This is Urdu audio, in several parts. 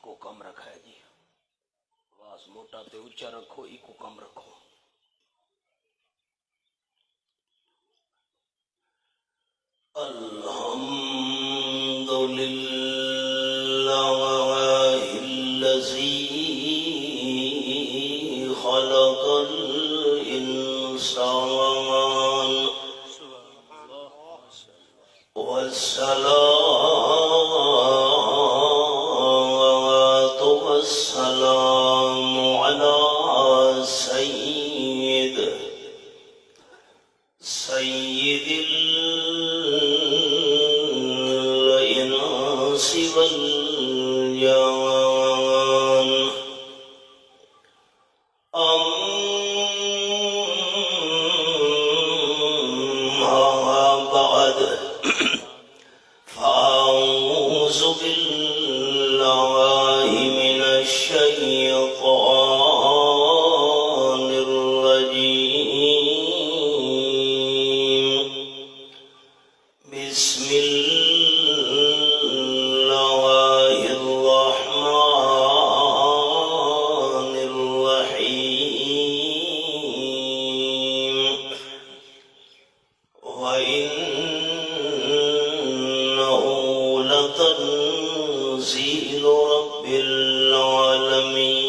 کو کم رکھا ہے جی، آواز موٹا تے اونچا رکھو، کو کم رکھو. الحمد لله الذي خلق الإنسان والصلاة والسلام على سيد الإنس والجان. أما بعد، فأعوذ بالله من الشيطان الرجيم. بسم الله الرحمن الرحيم. وإنه لتنزيل رب العالمين،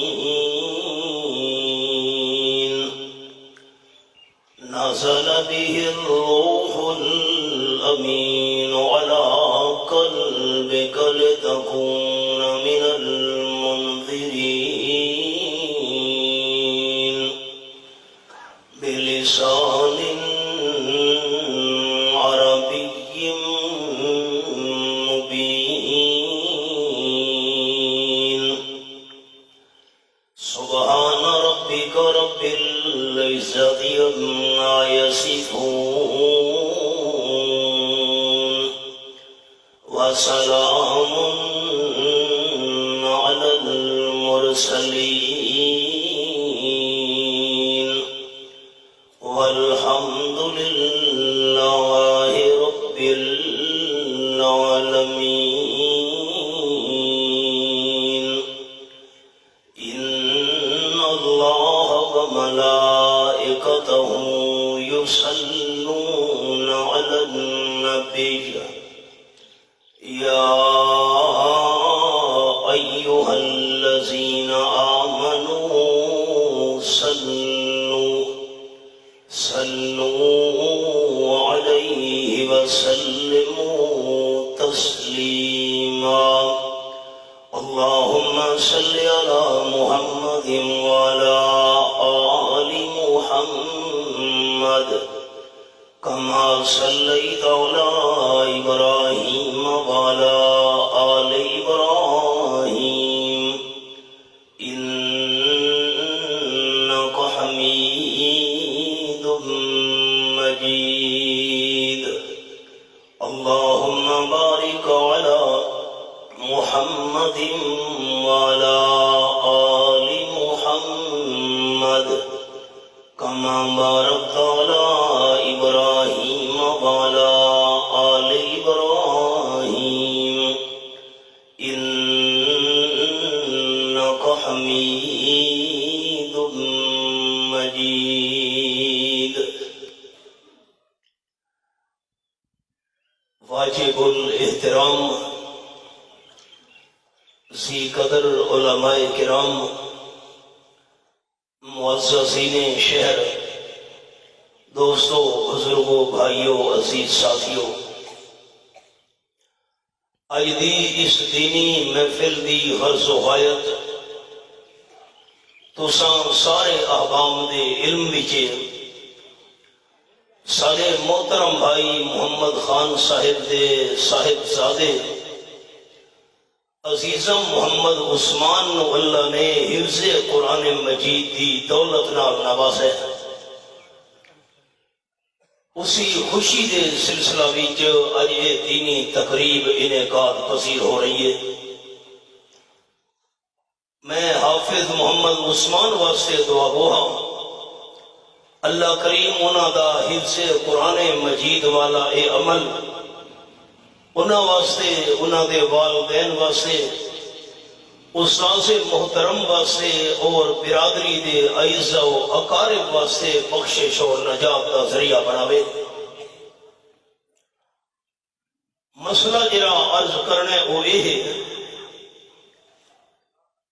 نزل به الروح الأمين على قلبك لتكون من المنذرين بلسان عربي مبين. سبحان ربك رب العزة عما يصفون، وسلام على المرسلين، والحمد لله رب العالمين. إن الله وملائكته يصلون على النبي، يا أيها الذين آمنوا صلوا عليه وسلموا تسليما. اللهم صل على محمد وعلى آل محمد كما صليت على إبراهيم وعلى آل إبراهيم إنك حميد مجيد. اللهم بارك على محمد وعلى آل محمد كما باركت على إبراهيم وعلى آل إبراهيم إنك حميد مجيد. واجب الاحترام ذی قدر علماء کرام، معززین شہر، دوستوں، بزرگوں، بھائیوں، عزیز ساتھیوں، اج دی اس دینی محفل دی غرض و غایت تساں سارے احباب دے علم وچ سارے محترم بھائی محمد خان صاحب دے صاحب زادے عزیزم محمد عثمان نو اللہ نے حفظ قرآن مجید دی دولت نال نوازے۔ اسی خوشی دے سلسلہ وچ اج یہ دینی تقریب انعقاد پذیر ہو رہی ہے۔ میں حافظ محمد عثمان واسطے دعا گو ہاں، اللہ کریم انہاں دا حفظ قرآن مجید والا اے عمل انہاں واسطے، انہاں دے والدین واسطے، استاذ محترم واسطے اور برادری دے اعزاء و اقارب واسطے بخشش اور نجات کا ذریعہ بناوے۔ مسئلہ جرا عرض کرنے وہ یہ ہے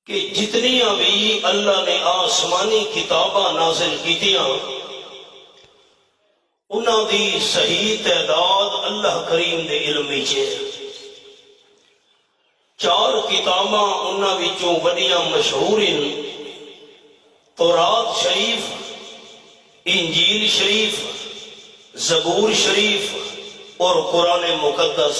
کہ جتنیاں بھی اللہ نے آسمانی کتاباں نازل کیتیاں انہاں دی صحیح تعداد اللہ کریم دے علم وچ ہے۔ 4 کتاباں انہاں وچوں وڈیاں مشہور ہیں، تورات شریف، انجیل شریف، زبور شریف اور قرآن مقدس۔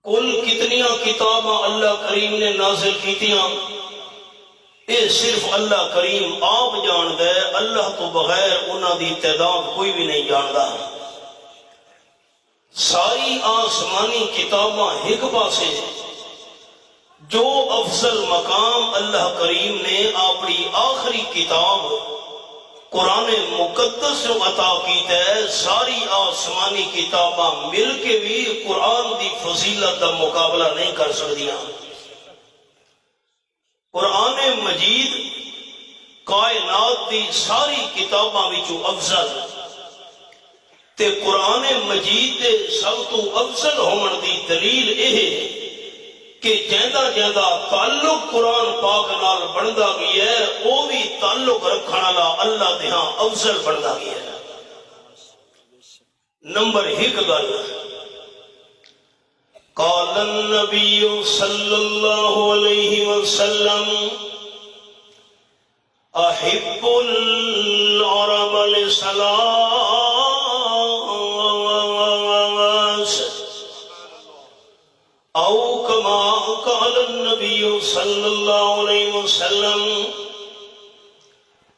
کل کتنیاں کتاباں اللہ کریم نے نازل کیتیاں اے صرف اللہ کریم آپ جاندہ ہے، اللہ تو بغیر انہاں دی تعداد کوئی بھی نہیں جاندہ۔ ساری آسمانی کتاباں ایک پاسے، جو افضل مقام اللہ کریم نے اپنی آخری کتاب قرآن مقدس جو عطا کیتا ہے، ساری آسمانی کتاباں مل کے بھی قرآن دی فضیلت دا مقابلہ نہیں کر سکدیاں۔ قرآن مجید کائنات دی ساری کتاباں وچوں افضل تے قرآن مجید دے سب تو افضل ہومن دی دلیل یہ کہ جیندہ جیندہ تعلق قرآن پاک نال بڑھدا گیا ہے، وہ بھی تعلق رکھنا والا اللہ دے ہاں افضل بڑھدا گیا ہے۔ نمبر 1 گل، قال النبی صلی اللہ علیہ وسلم احب العرب لثلاث او کما قال النبی صلی اللہ علیہ وسلم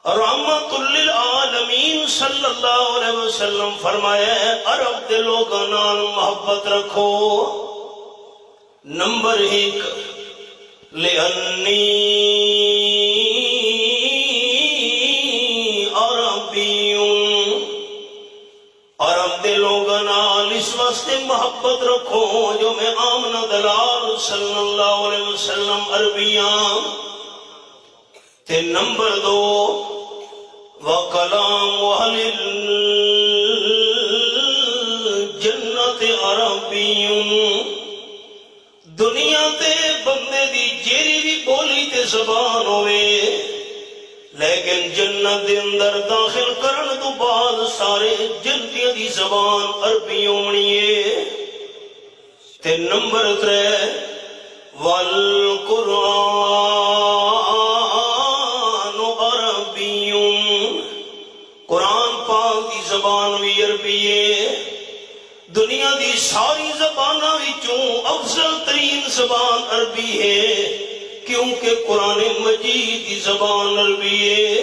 رحمت للعالمین صلی اللہ علیہ وسلم فرمایا ہے عرب دے لوگاں نال محبت رکھو۔ نمبر 1، لِأَنِّي عربی، عرب دے لوگاں نال اس واسطے محبت رکھو جو میں آمنہ دلال صلی اللہ علیہ وسلم عربیاں۔ تے نمبر 2، وَكَلَامُ أَهْلِ الْجَنَّةِ عَرَبِيٌّ، دنیا تے بندے دی جیری بھی بولی تے زبان ہوئے، لیکن جنت دے اندر داخل کرن تو بعد سارے جنتیاں دی زبان عربی ہونی ہے۔ تے نمبر 3، وَالْقُرْآنُ عَرَبِيٌّ، قرآن پاک دی زبان بھی عربی ہے۔ دنیا دی ساری زباناں وچوں افضل ترین زبان عربی ہے، کیونکہ قرآن مجید دی زبان عربی ہے۔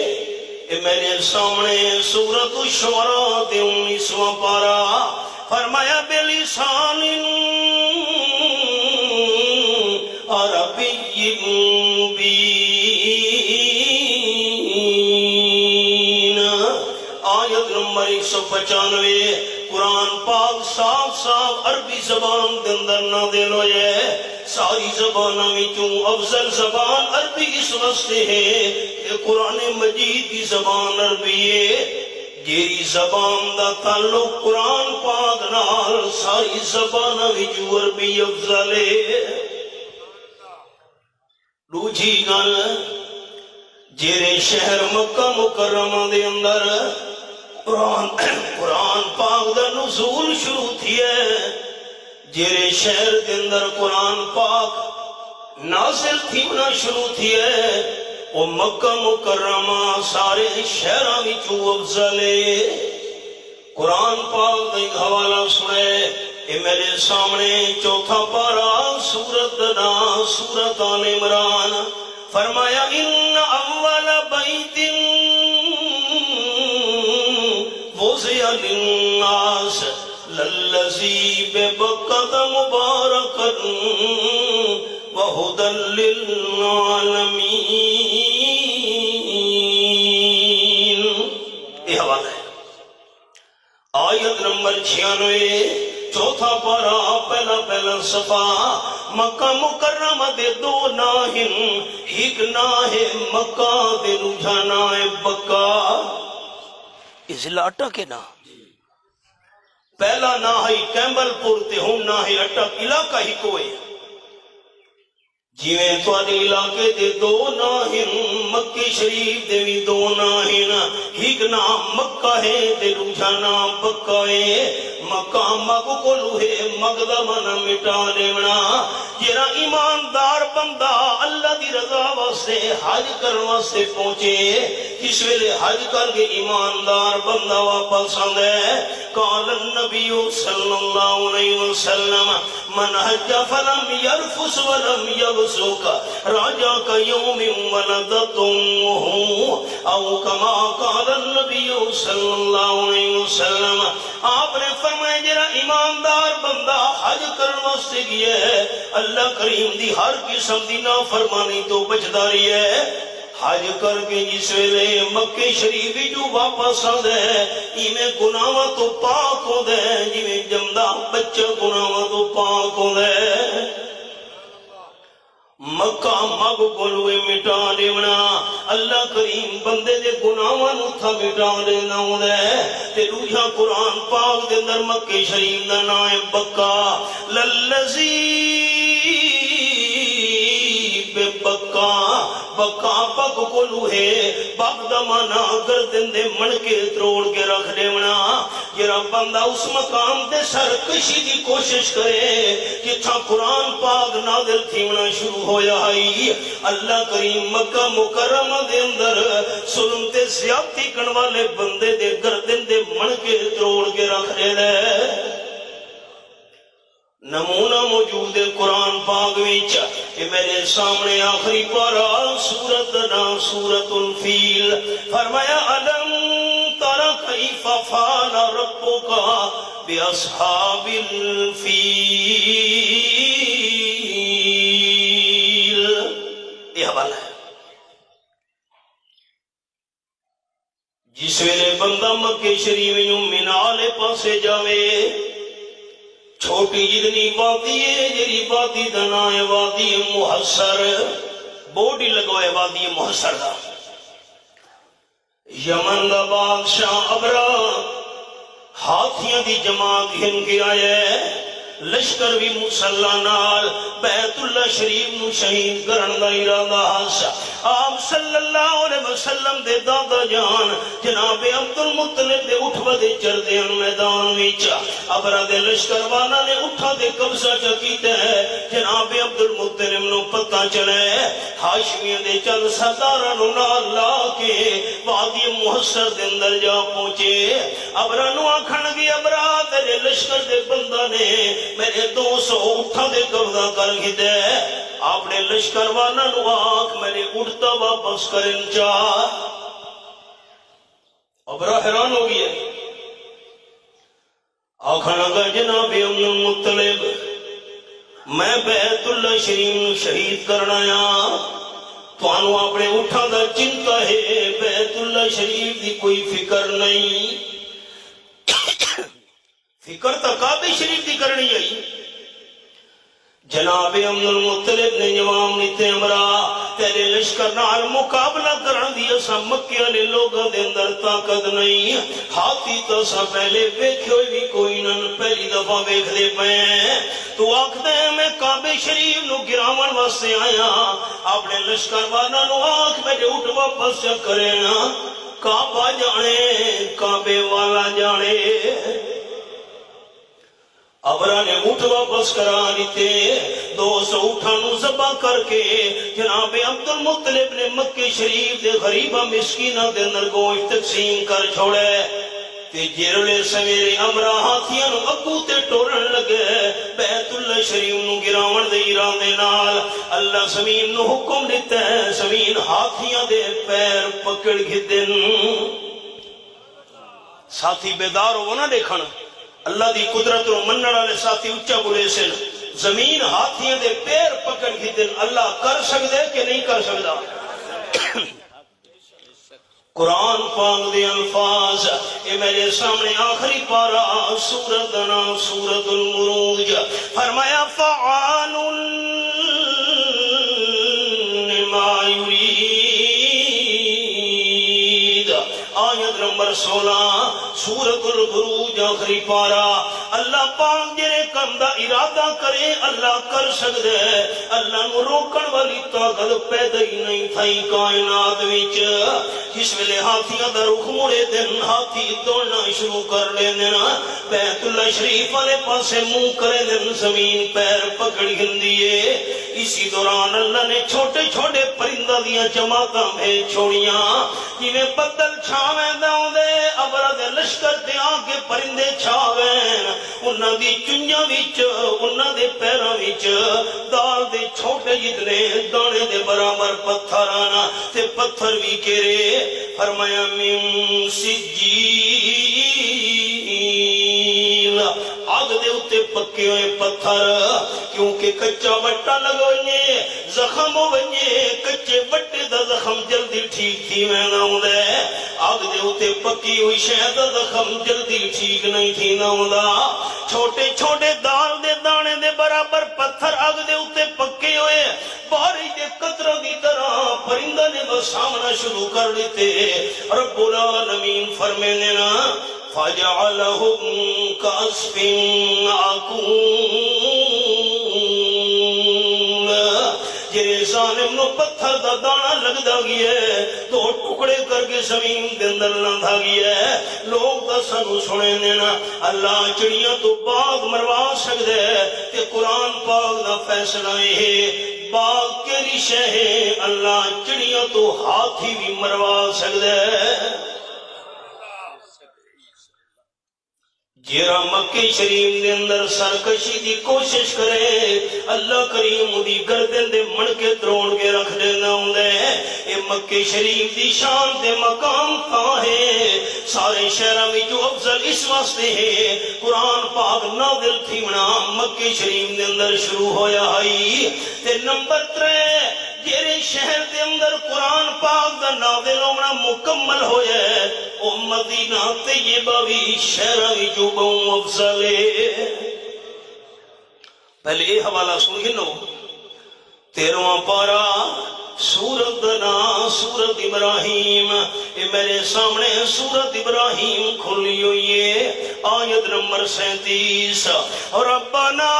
میں نے سامنے سورۃ الشعراء دے 19واں پارہ فرمایا بِلِسَانٍ عَرَبِيٍّ مُبِينٍ، آیت نمبر 195۔ قرآن پاک صاف صاف عربی زبان دے اندر نازل ہویا ہے۔ ساری زبانوں وچوں افضل زبان عربی اس واسطے ہے کہ قرآن مجید کی زبان عربی ہے۔ جیری زبان دا تعلق قرآن پاک نال ساری زبانوں وچوں عربی افضل ہے۔ دوجی گل جیرے شہر مکہ مکرمہ دے اندر قرآن پاک دا نزول شروع تھی ہے، جیرے شہر دے اندر قرآن پاک نازل تھی بنا شروع تھی ہے، وہ مکہ مکرمہ سارے شہران وچوں افضل ہے۔ قرآن پاک دا ایک حوالہ سنے، اے میرے سامنے چوتھا پارہ سورت نا سورت آل عمران، فرمایا ان اول بیت وضع للناس للذی ببکۃ مبارکا وہدی للعالمین۔ یہ حوالہ ہے آیت نمبر 96 چوتھا پارہ پہلا صفحہ۔ مکہ مکرمہ دے دو ناہن، ایک ناہ مکہ دے دوجھا ناہ بکہ۔ اس لاٹا کے نا پہلا ناہ کیمبل پور تے ہوں ناہ اٹک علاقہ ہی کوئے، جیویں تواڈے علاقے دے دو ناہن، مکہ شریف دے بھی دو ناہن، ایک نام مکہ ہے تے دوجھا نام بکہ ہے۔ مکہ مگ کولو ہے، مگ دا معنی مٹا دیونا۔ جیڑا ایماندار بندہ اللہ دی رضا واسطے حج کرن واسطے پہنچے، کس ویلے حج کر کے ایماندار بندہ واپس آندا ہے، قال النبی صلی اللہ علیہ وسلم من حج فلم یرفث ولم یفسق رجع کیوم ولدتہ او کما قال النبی صلی اللہ علیہ وسلم۔ آپ نے فرمایا جڑا ایماندار بندہ حج کرن واسطے گیا ہے، اللہ کریم دی ہر قسم دی نافرمانی تو بچدا رہی ہے۔ حج کر کے جس ویلے مکہ شریف جو واپس آندا ہے، ایویں گناہاں تو پاک ہوندا ہے جویں جمدا بچہ گناہاں تو پاک ہوندا ہے۔ مکہ مگ کولوے مٹا دیونا، اللہ کریم بندے دے گناہاں نوں تھا مٹا دینا ہوندا ہے۔ تے دوجا قرآن پاک دے اندر مکہ شریف دا نام ہے بکہ، للذی بکہ، بکا پک کولو ہے، پک دا مانا گردن دے منکے تروڑ کے رکھ دیونا۔ جرا بندہ اس مقام تے سرکشی دی کوشش کرے جتھا قرآن پاک نازل تھیونا شروع ہویا ہے، اللہ کریم مکہ مکرمہ دے اندر ظلم تے زیادتی کرن والے بندے دے گردن دے منکے تروڑ کے رکھ دے ہے۔ نمونہ موجود ہے قرآن پاک وچ، کہ میرے سامنے آخری پارہ سورت نا سورت الفیل، فرمایا الم تر کیف فعل ربک باصحاب الفیل۔ یہ حوالہ ہے۔ جس ویلے بندہ مکہ شریف منالے پاسے جاوے، چھوٹی جتنی وادی ہے، جیری وادی دا نام ہے وادی محصر، بورڈ ہی لگوائے وادی محصر دا۔ یمن دا بادشاہ ابرا ہاتھیاں دی جماعت گھن کے آئے، لشکر بھی مسلح نال بیت اللہ شریف نو شہید کرن دا ارادہ ہاسا۔ آپ صلی اللہ علیہ وسلم دے دادا جان جناب عبد المطلب دے اٹھ بدے چر دے ان میدان ویچا، ابرا دے لشکر والا نے اٹھا دے قبضہ چکیتے ہیں۔ جناب عبد المطلب نو پتہ چلے ہاشمیاں دے چند سردارانو نال لا کے وادی محصر دے اندر جا پہنچے۔ ابرا نو آکھن گی ابرا تیرے لشکر دے بندہ نے میرے 200 اٹھا دے قبضہ کر گی دے، آپ نے لشکر والا نو آنکھ میرے اٹھتا واپس کرن چاہ۔ ابرا حیران ہو گیا، آنکھنا گا جناب عبد المطلب میں بیت اللہ شریف نو شہید کرنا یا توانو اپنے اٹھا دا چنتا ہے، بیت اللہ شریف دی کوئی فکر نہیں، فکر تا کعبہ شریف دی کرنی آئی۔ جناب عبد المطلب نے جواب دیتے امرا تیرے لشکر نال مقابلہ کرن دی اساں مکے والے لوگاں دے اندر طاقت نہیں ہاتھی تو اساں پہلے ویکھے ہوئے بھی کوئی نہ پہلی دفعہ ویکھدے پئے تو آکھدے میں کعبے شریف نو گراون واسطے آیا اپنے لشکر والا نو آکھ میرے اٹھ واپس چ کرے نا کعبہ جانے کعبے والا جانے ابرا نے اٹھ واپس کرا دیتے 200 اٹھانو ذبح کر کے جناب عبد المطلب نے مکہ شریف دے غریبہ مسکینہ دے اندر گوشت تقسیم کر چھوڑے تے جیرلے سویرے امرا ہاتھیاں نو ابو تے ٹورن لگے بیت اللہ شریف نو گراون دے ارادے نال اللہ زمین نو حکم دیتا ہے زمین ہاتھیاں دے پیر پکڑ گھدن ساتھی بیدار ہو نہ دیکھن اللہ دی قدرت نو منن والے ساتھی اونچا بولے سن زمین ہاتھیاں دے پیر پکڑ گھدن اللہ کر سکدے کہ نہیں کر سکدا قرآن پاک دے الفاظ اے میرے سامنے آخری پارا سورت نام سورت المروج فرمایا فعال لما یرید آیت نمبر 16 سورت البروج آخری پارا اللہ پاک جنہیں کم دا ارادہ کرے اللہ کر سکتے ہیں اللہ نو روکن والی طاقت پیدا ہی نہیں تھائی کائنات وچ جس ویلے ہاتھیاں دا رخ موڑے دن ہاتھی دوڑنا شروع کر لے دینا بیت اللہ شریف والے پاسے منہ کرے دن زمین پیر پکڑ گندیے اسی دوران اللہ نے چھوٹے چھوٹے پرندہ دیاں جماعتاں بھیج چھوڑیاں جویں بدل چھاویں داؤں دے ابرا دے لشکر تے آگے پرندے چھاویں انہاں دی چنجاں وچ انہاں دے پیراں وچ دال دے چھوٹے جتنے دانے دے برابر پتھر آنا تے پتھر بھی کیرے فرمایا من سجیل آگ دے اتے پکے ہوئے پتھر کیونکہ کچا وٹا لگوئے زخم ہوئے کچے وٹے دا زخم جلدی ٹھیک تھی میں نہ ہوں دے آگ دے اتے پکی ہوئی شہد زخم جلدی ٹھیک نہیں تھی نہ ہوں دا چھوٹے چھوٹے دال دے دانے دے برابر پتھر آگ دے اتے پکے ہوئے بارش دے قطروں کی طرح پرندہ نے بس سامنا شروع کر لیتے رب العالمین فرمینے نا فَجَعَلَهُمْ كَعَصْفٍ مَّأْكُولٍ جرے ظالم نو پتھر دا دانا لگ دا گیا ہے تو ٹکڑے کر کے زمین دے اندر لندھا گیا ہے لوگ دا سنو سنے دینا اللہ چڑیاں تو باغ مروا سکتے ہیں تے قرآن پاک دا فیصلہ ہے باغ کے رشے ہے اللہ چڑیاں تو ہاتھی بھی مروا سکتے ہیں جیرا مکہ شریف دے اندر سرکشی دی کوشش کرے اللہ کریم دی گردن دے منکے دروڑ کے رکھ دینا ہوں دے اے مکہ شریف دی شان دے مقام تھا ہے سارے شہرہ میں جو افضل اس واسطے ہے قرآن پاک نازل تھی منا مکہ شریف دے اندر شروع ہویا ہے تے نمبر 3 جیرے شہر دے اندر قرآن پاک دا نازل ہونا مکمل ہویا ہے او مدینہ طیبہ بھی شہرہ بھی جو بہوں افضل ہے پہلے یہ حوالہ سن گنو 13واں پارا سورت نا سورت ابراہیم اے میرے سامنے سورت ابراہیم کھلی ہوئی ہے آیت نمبر 37 ربنا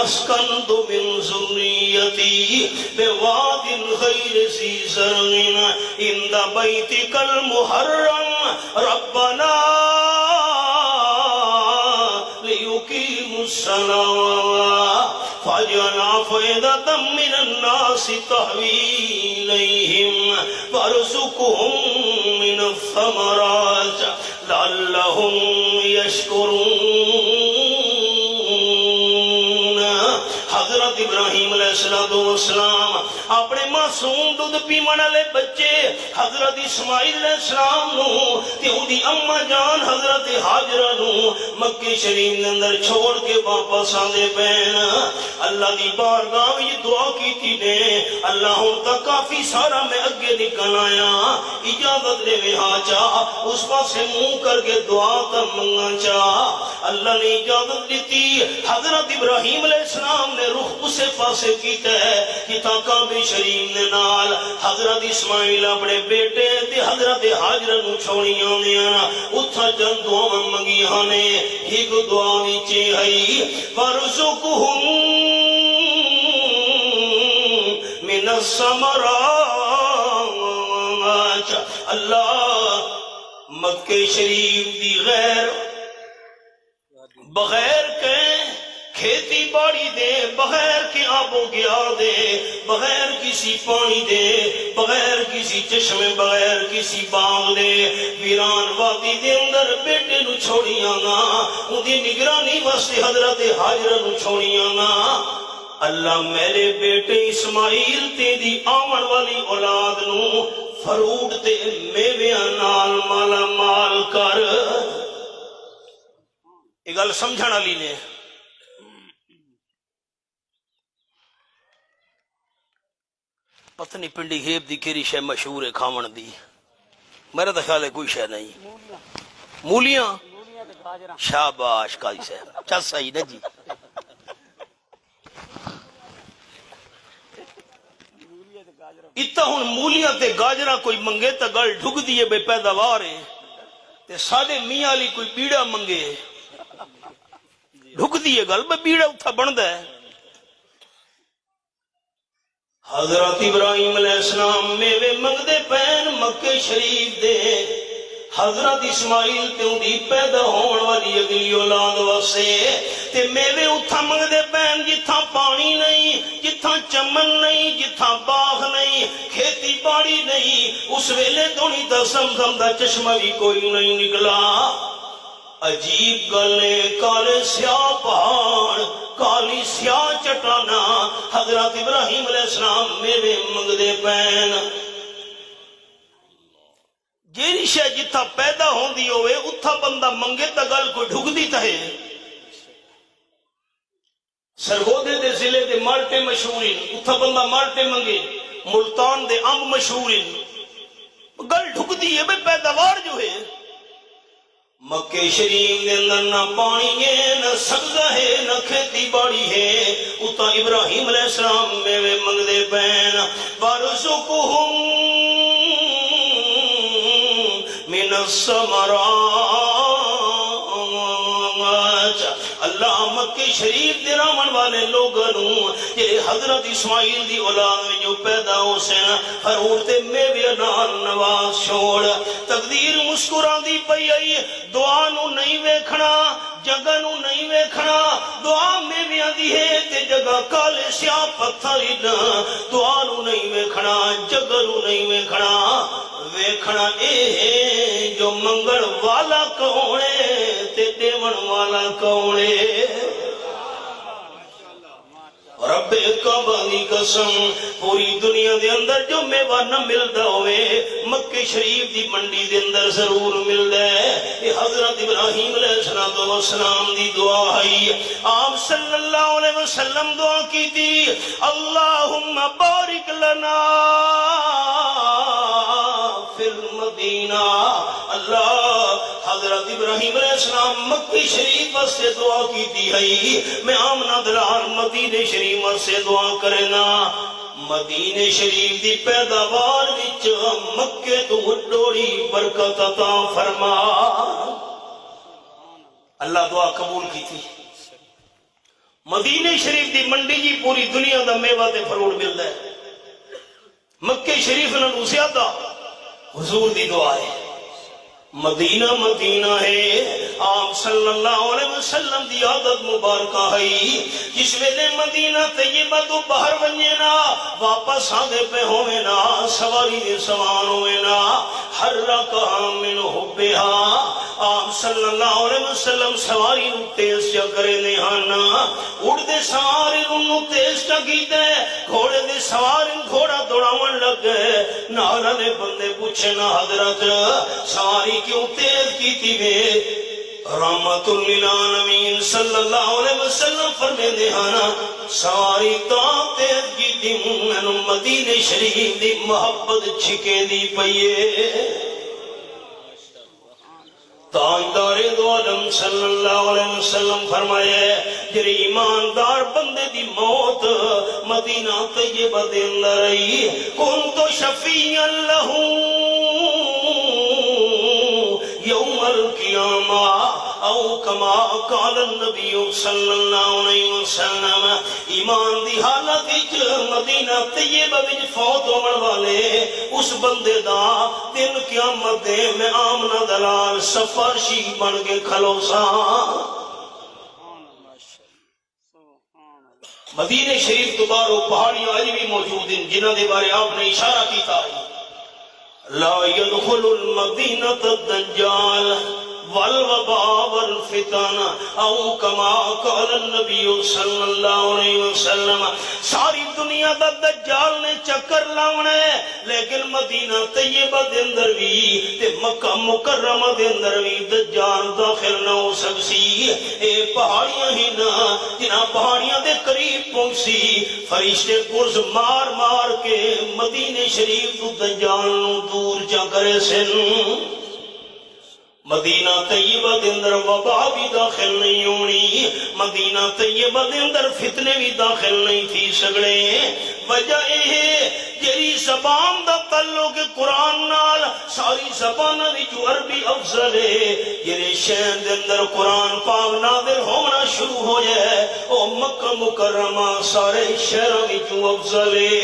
اسکنت من ذریتی بواد غیر ذی زرع عند بیتک المحرم ربنا لیقیموا الصلاۃ فاجعل أفئدة من الناس تهوي إليهم وارزقهم من الثمرات لعلهم يشكرون حضرت ابراہیم علیہ السلام اپنے معصوم دودھ پیون والے بچے حضرت اسماعیل علیہ السلام نو تے اودی اما جان حضرت ہاجرہ نو مکہ شریف دے اندر چھوڑ کے واپس آندے پین اللہ دی بارگاہ وچ دعا کیتی نے اللہ ہن تک کافی سارا میں اگے نکل آیا اجازت دے ہا چا اس پاسے منہ کر کے دعا تا منگا چا اللہ نے اجازت دیتی حضرت ابراہیم علیہ السلام نے رخ اسے پاسے کیتا ہے کہ تا کعبے شریف دے نال حضرت اسماعیل اپنے بیٹے تے حضرت ہاجرہ نو چھوڑیاں دیاں اتھا چند دعاواں منگیاں نے ایک دعا وچ ہے وارزقہم من الثمرات اللہ مکہ شریف دی غیر بغیر کے کھیتی باڑی دے بغیر کے آب و گیار دے بغیر کسی پانی دے بغیر کسی چشمے بغیر کسی باغ دے ویران وادی دے اندر بیٹے نو چھوڑیاں نا ان دی نگرانی واسطے حضرت ہاجرہ نو چھوڑیاں نا اللہ میرے بیٹے اسماعیل تے دی آمن والی اولاد نو فروٹ تے میویاں نال مالا مال کر یہ گل سمجھن والی نے پتنی پنڈی ہیب دی کیری شے مشہور ہے کھاون دی میرا تو خیال ہے کوئی شے نہیں مولیاں شاباش قاضی صاحب چل صحیح نا جی اتنا ہن مولیاں تے گاجراں کوئی منگے تا گل ڈھگ دیئے بے پیداوار ہے تے سادے میاں علی کوئی بیڑا منگے ڈھگ دیئے گل بے بیڑا اتھا بندہ ہے حضرت ابراہیم علیہ السلام میوے منگدے پین مکہ شریف دے حضرت اسماعیل تے اندی پیدا ہون والی اگلی اولاد واسے تے میوے اتھا منگدے پین جتھا پانی نہیں جتھا چمن نہیں جتھا باغ نہیں کھیتی باڑی نہیں اس ویلے دونی دا زمزم دا چشمہ بھی کوئی نہیں نکلا عجیب گلے کالے سیاہ پہاڑ کالی سیاہ چٹانا حضرت ابراہیم علیہ السلام میوے منگدے پین جیڑی شے جتھا پیدا ہوندی ہوئے اتھا بندہ منگے تا گل کوئی ڈھگ دی تہے سرگودے دے ضلع دے مالٹے مشہورین اتھا بندہ مالٹے منگے ملتان دے امب مشہورین گل ڈھگ دی ہے بے پیداوار جو ہے مکہ شریف دے اندر نہ پانی ہے نہ سبزہ ہے نہ کھیتی باڑی ہے اتھا ابراہیم علیہ السلام میوے منگدے پین وارزقہم من الثمرات اللہ مکہ شریف دے رامن والے لوگوں یہ حضرت اسماعیل دی اولاد میں جو پیدا ہو سن فروٹ تے میوے نال نواز چھوڑ تقدیر مسکران دی پئی آئی دعا نو نہیں ویکھنا جگہ نو نہیں ویکھنا دعا میویاں دی ہے تے جگہ کالے سیاہ پتھر دعا نو نہیں ویکھنا جگہ نو نہیں ویکھنا ویکھنا اے ہے جو منگل والا کونے تے دیون والا کونے رب کعبہ دی قسم پوری دنیا دے اندر جو میوہ نہ ملدا ہوئے مکہ شریف دی منڈی دے اندر ضرور ملدا ہے یہ حضرت ابراہیم علیہ السلام دی دعا ہے آپ صلی اللہ علیہ وسلم دعا کی تھی اللہم بارک لنا فی المدینہ اللہ حضرت ابراہیم علیہ السلام مکہ شریف سے دعا کی تھی ہے میں آمنہ دلال مدینہ شریف سے دعا کرنا مدینہ شریف دی پیداوار وچ مکے تو وڈوڑی برکت عطا فرما اللہ دعا قبول کی تھی مدینہ شریف دی منڈی جی پوری دنیا دا میوہ تے فروٹ ملدا ہے مکہ شریف نال زیادہ حضور دی دعا ہے مدینہ مدینہ ہے آپ صلی اللہ علیہ وسلم دی عادت مبارکہ ہے جس ویلے مدینہ طیبہ تو باہر ونجے نا واپس آدھے پہ ہوئے نا سواری دے سوان ہوئے نا ہر رکا من حبہا آپ صلی اللہ علیہ وسلم سواری نو تیز چا کرے نہانا اڑ دے سواری نو تیز چا کی دے گھوڑے دے سواری گھوڑا دوڑاون لگ گئے نارا دے بندے پوچھے نا حضرت سواری کیوں تیز کی تھی میں رحمت للعالمین صلی اللہ علیہ وسلم فرمے دہانا سواری تو تیز کی تھی میں مدینہ شریف دی محبت چھکے دی پئیے تاجدار دو عالم صلی اللہ علیہ وسلم فرمایا جڑے ایماندار بندے دی موت مدینہ طیبہ دے اندر رہی کنت شفیعا لہو یوم القیامہ او کما قال النبی صلی اللہ علیہ وسلم ایمان دی حالت وچ مدینہ طیبہ وچ فوت ہون والے اس بندے دا دن قیامت دے میں آمنہ دلال سفارشی بن کے کھلوسا مدینہ شریف تو بارو پہاڑیاں آج بھی موجود ہیں جنہ دے بارے آپ نے اشارہ کیتا ہے لا يدخل المدینہ الدجال والوباء والفتن او کما قال النبی صلی اللہ علیہ وسلم ساری دنیا دا دجال نے چکر لاونا ہے لیکن مدینہ طیبہ دے اندر بھی تے مکہ مکرمہ دے اندر بھی دجال داخل نہ ہو سکسی اے پہاڑیاں ہی نہ جنہ پہاڑیاں دے قریب پہنچی فرشتے گرز مار مار کے مدینہ شریف تو دجال نو دور جا کرے سن مدینہ طیبہ دے اندر وبا بھی داخل نہیں ہونی مدینہ طیبہ دے اندر فتنے بھی داخل نہیں تھی سگڑے وجہ ہے جری زبان دا تعلق قرآن نال ساری زبانہ دی جو عربی افضل ہے جری شہر دے اندر قرآن پاک نادر ہونا شروع ہو جائے او مکہ مکرمہ سارے شہروں دی جو افضل ہے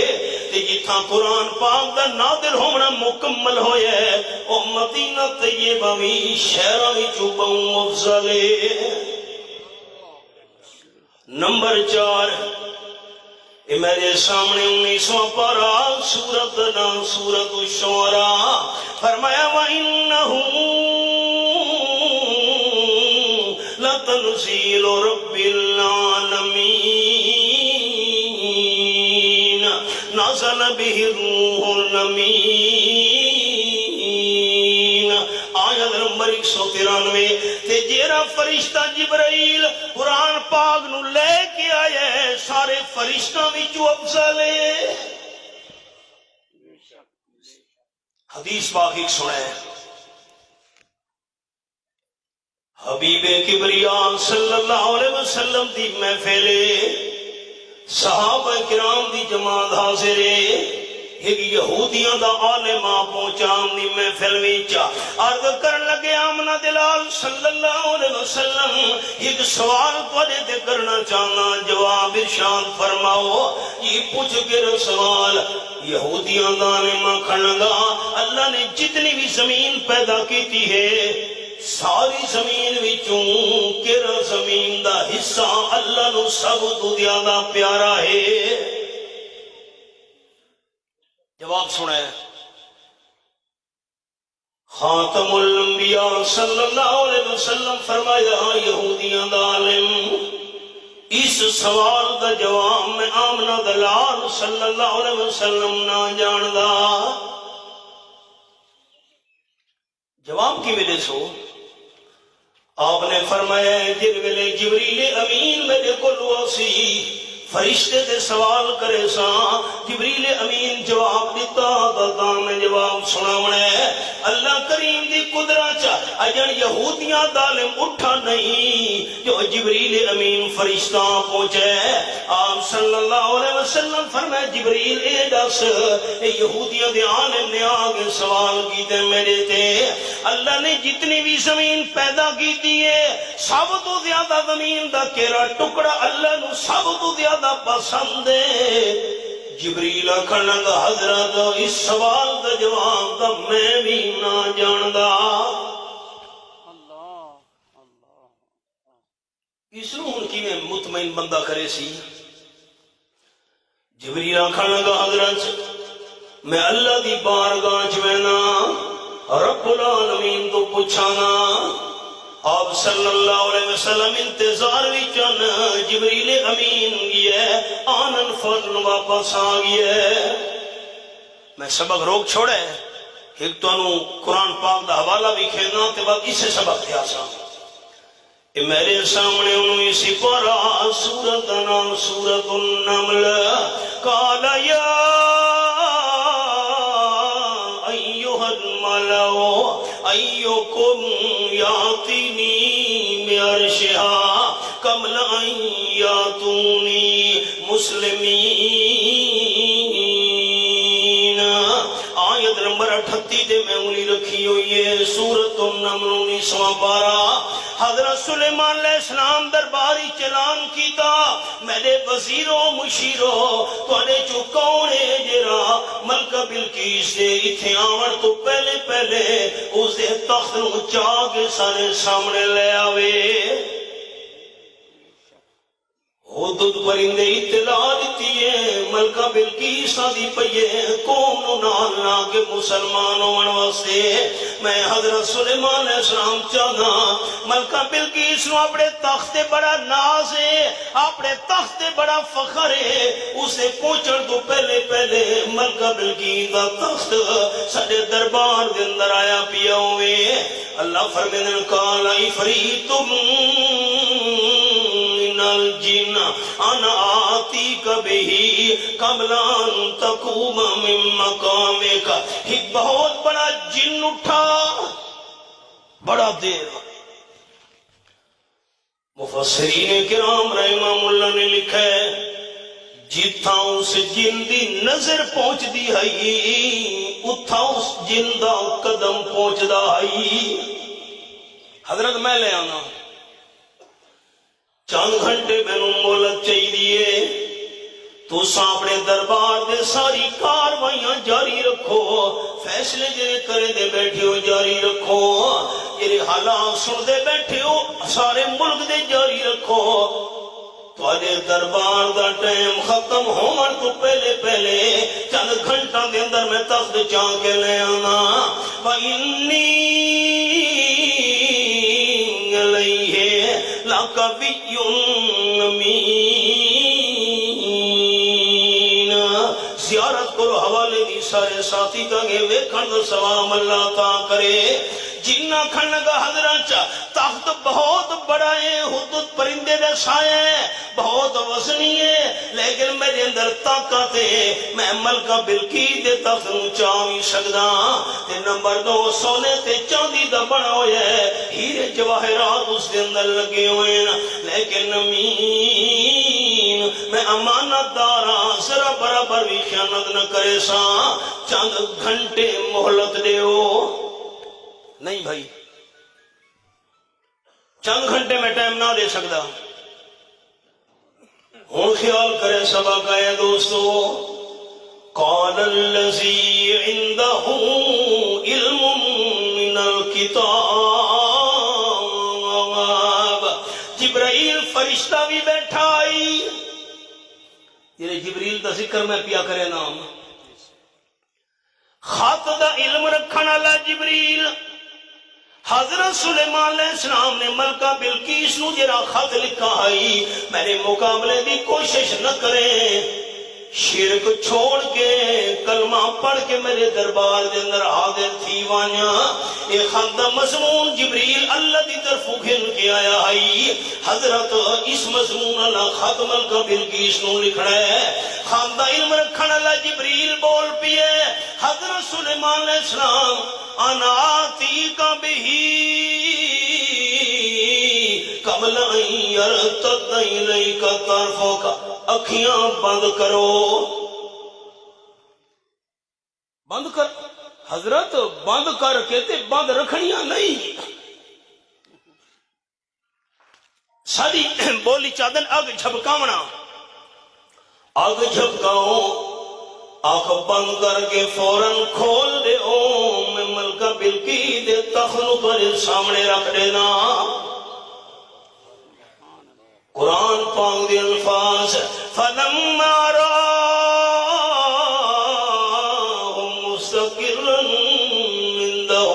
تے جتھاں قرآن پاک دا نادر ہونا مکمل ہو جائے او مدینہ طیبہ بھی شہروں دی جو بہوں افضل ہے نمبر 4 میرے سامنے 19واں پارہ سورت نام سورت الشعراء فرمایا وَإِنَّهُ لَتَنزِيلُ رَبِّ الْعَالَمِينَ نَزَلَ بِهِ الرُّوحُ الْأَمِينُ آیت نمبر 193 تے جیرا فرشتہ جبرائیل قرآن پاک نو لے کے آیا ہے سارے فرشتہ وچوں افضل ہے حدیث پاک ایک سنے حبیب کبریا صلی اللہ علیہ وسلم دی محفل صحابہ کرام دی جماعت حاضر ایک یہودیاں دا عالمہ پہنچا دی محفل وچ عرض کرن لگے آمنہ دلال صلی اللہ علیہ وسلم ایک سوال تواڈے تے کرنا چاہنا جواب ارشاد فرماؤ یہ پوچھ کے سوال یہودیاں دا عالمہ کھڑ لگا اللہ نے جتنی بھی زمین پیدا کیتی ہے ساری زمین وچوں کیڑا زمین دا حصہ اللہ نو سب تو زیادہ پیارا ہے جواب سنیں خاتم الانبیاء صلی اللہ علیہ وسلم فرمایا یہودیاں دا عالم اس سوال دا جواب میں آمنہ دلال صلی اللہ علیہ وسلم نہ جاندا جواب کی وجہ سو آپ نے فرمایا جن ویلے جبریل امین میرے کو لواسی فرشتے دے سوال کرے سا جبریل امین جواب دیتا دادا میں جواب سناونا ہے اللہ کریم دی قدرت اجن یہودیاں ظالم اٹھا نہیں جو جبریل امین فرشتہ پہنچے آپ صلی اللہ علیہ وسلم فرمائے جبریل اے دس اے یہودیاں دے عالم نے آگے سوال کیتے میرے تے اللہ نے جتنی بھی زمین پیدا کی دیئے سب تو زیادہ زمین دا کیرا ٹکڑا اللہ نو سب تو زیادہ پسند ہے جبریل کھنگا حضرت اس سوال دا جواب دا میں بھی نہ جاندہ اس رو ان کی میں مطمئن بندہ کرے سی جبریل کھنگا حضرت میں اللہ دی بارگاہ چوینا رب العالمین تو پوچھانا آپ صلی اللہ علیہ وسلم انتظار بھی چن جبریل امین گیا آنن فضل واپس آ گیا میں سبق روک چھوڑے ایک تو انہوں قرآن پاک دا حوالہ بھی کھینا تے بعد اسے سبق دیا سا میرے سامنے انہوں اسی پارا سورت نام سورت النمل قال یا ایوہ الملو ایکم یاتینی بعرشہا قبل ان یاتونی مسلمین۔ آیت نمبر 38 دے میں انہی رکھی ہوئی ہے، سورۃ النمل 19واں پارہ۔ حضرت سلیمان علیہ السلام درباری چلان کیتا، میرے وزیروں مشیروں تواڈے چوں کون ہے جڑا ملکہ بلقیس دے ایتھے آون تو پہلے پہلے اس دے تخت نوں چاہ کے سارے سامنے لے آوے؟ حدود پرندے اطلاع دیتی ہے ملکہ بلقیس دی پئیے قوم نو نال لا کے مسلمان ہون واسطے۔ میں حضرت سلیمان علیہ السلام چاہنا ملکہ بلقیس نو اپنے تخت بڑا ناز ہے، اپنے تخت بڑا فخر ہے، اسے پہنچن تو پہلے پہلے ملکہ بلقیس دا تخت ساڈے دربار دے اندر آیا پیا ہوئے۔ اللہ فرمیندے قال عفریت من الجن انا آتیک بہی قبل ان تقوم من مقامک۔ ایک بہت بڑا جن اٹھا، بڑا دیر۔ مفسرین کرام رحمہم اللہ نے لکھا ہے جتھا اس جن دی نظر پہنچ دی ہے اتھا اس جن دا قدم پہنچ دا ہے۔ حضرت میں لے آنا چند گھنٹے میں نوں مہلت چاہیے، تو اپنے دربار دے ساری کاروائیاں جاری رکھو، فیصلے جڑے کرے دے بیٹھے ہو جاری رکھو، جڑے حالات سن دے بیٹھے ہو سارے ملک دے جاری رکھو۔ تواڈے دربار دا ٹائم ختم ہون تو پہلے پہلے چند گھنٹہ دے اندر میں تخت چاہ کے لے آنا۔ وَإِنِّي عَلَيْهِ لَقَوِيٌّ أَمِينٌ۔ زیارت کرو، حوالے دی سارے ساتھی کہنگے ویکھن دا ثواب اللہ عطا کرے۔ جنہ کھنگا حضرت تخت بہت بڑا ہے، حدود پرندے دے سائے بہت وزنی ہے، لیکن میرے اندر طاقت ہے، میں ملکہ بلقیس دے تخت نوں چاہ نہیں سکدا۔ تے نمبر 2 سونے تے چاندی دا بنا ہویا ہے، ہیرے جواہرات اس دے اندر لگے ہوئے ہیں، لیکن امین میں امانت داراں، ذرا برابر بھی خیانت نہ کرے سا، چند گھنٹے مہلت دیو۔ نہیں بھائی، چند گھنٹے میں ٹائم نہ دے سکتا۔ ہوں خیال کرے سبق ہے دوستو، قال الذی عنده علم من الکتاب۔ جبرائیل فرشتہ بھی بیٹھا آئی، یہ جبریل دا ذکر میں پیا کرے نام، خط دا علم رکھن والا جبریل۔ حضرت سلیمان علیہ السلام نے ملکہ بلقیس نو جرا خط لکھا ہے، میرے مقابلے دی کوشش نہ کریں، شرک چھوڑ کے کلمہ پڑھ کے میرے دربار دے اندر حاضر تھی وانیا۔ یہ خط دا مضمون جبریل اللہ دی طرف گھن کے آیا ہے، حضرت اس مضمون اللہ خط ملکہ بلقیس نو لکھنا ہے۔ خط دا علم رکھن والا جبریل بول پیے، حضرت سلیمان علیہ السلام انا آتیک بہی قبل ان یرتد الیک طرفک۔ اکھیاں بند کرو، بند کر حضرت، بند کر کے تے بند رکھنیاں نہیں۔ ساری بولی چادن اگ جھبکاونا، اگ جھبکاؤ، آنکھ بند کر کے فوراً کھول دے او، میں ملکہ بلقیس دے تخت نوں تہاڈے سامنے رکھ دینا۔ قرآن پاک دے الفاظ فَلَمَّا رَاهُ مُسْتَقِرًّا عِندَهُ۔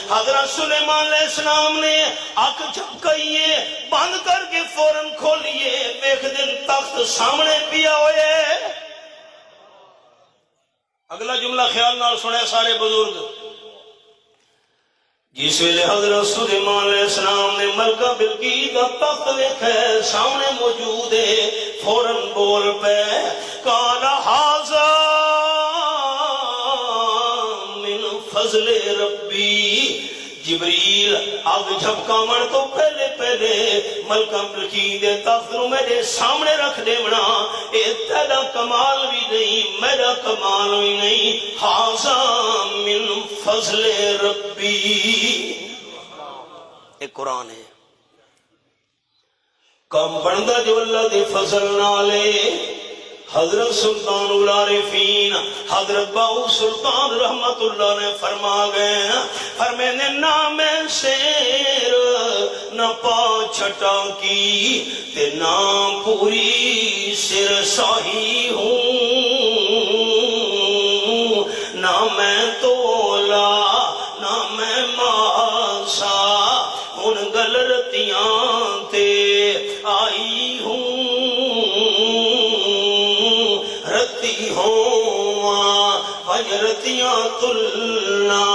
حضرت سلیمان علیہ السلام نے آنکھ جھپکائیے، بند کر کے فوراً کھولیے، دیکھ دن تخت سامنے پیا ہوئے۔ اگلا جملہ خیال نال سنے سارے بزرگ، جس ویلے حضرت سلیمان علیہ السلام نے ملکہ بلقیس کا تخت دیکھا سامنے موجود ہے، فوراً بول پے قال ھذا من فضل ربی، جبریل اگ جھپکاون تو پہلے پہلے ملکہ بلقیس دے تخت نو میرے سامنے رکھ دے بنا، اے تیرا کمال بھی نہیں میرا کمال بھی نہیں، ھذا من فضل ربی، یہ قرآن ہے۔ کم بندہ جو اللہ دے فضل نالے۔ حضرت سلطان العارفین حضرت باؤ سلطان رحمت اللہ نے فرما گئے، فرمے نے نہ میں شیر نہ پا چھٹا کی تے نہ پوری سر ساہی ہوں، نہ میں تولا نہ میں ماسا ان گلرتیاں تے آئی ہوں، رتی ہواں فجرتیاں تلنا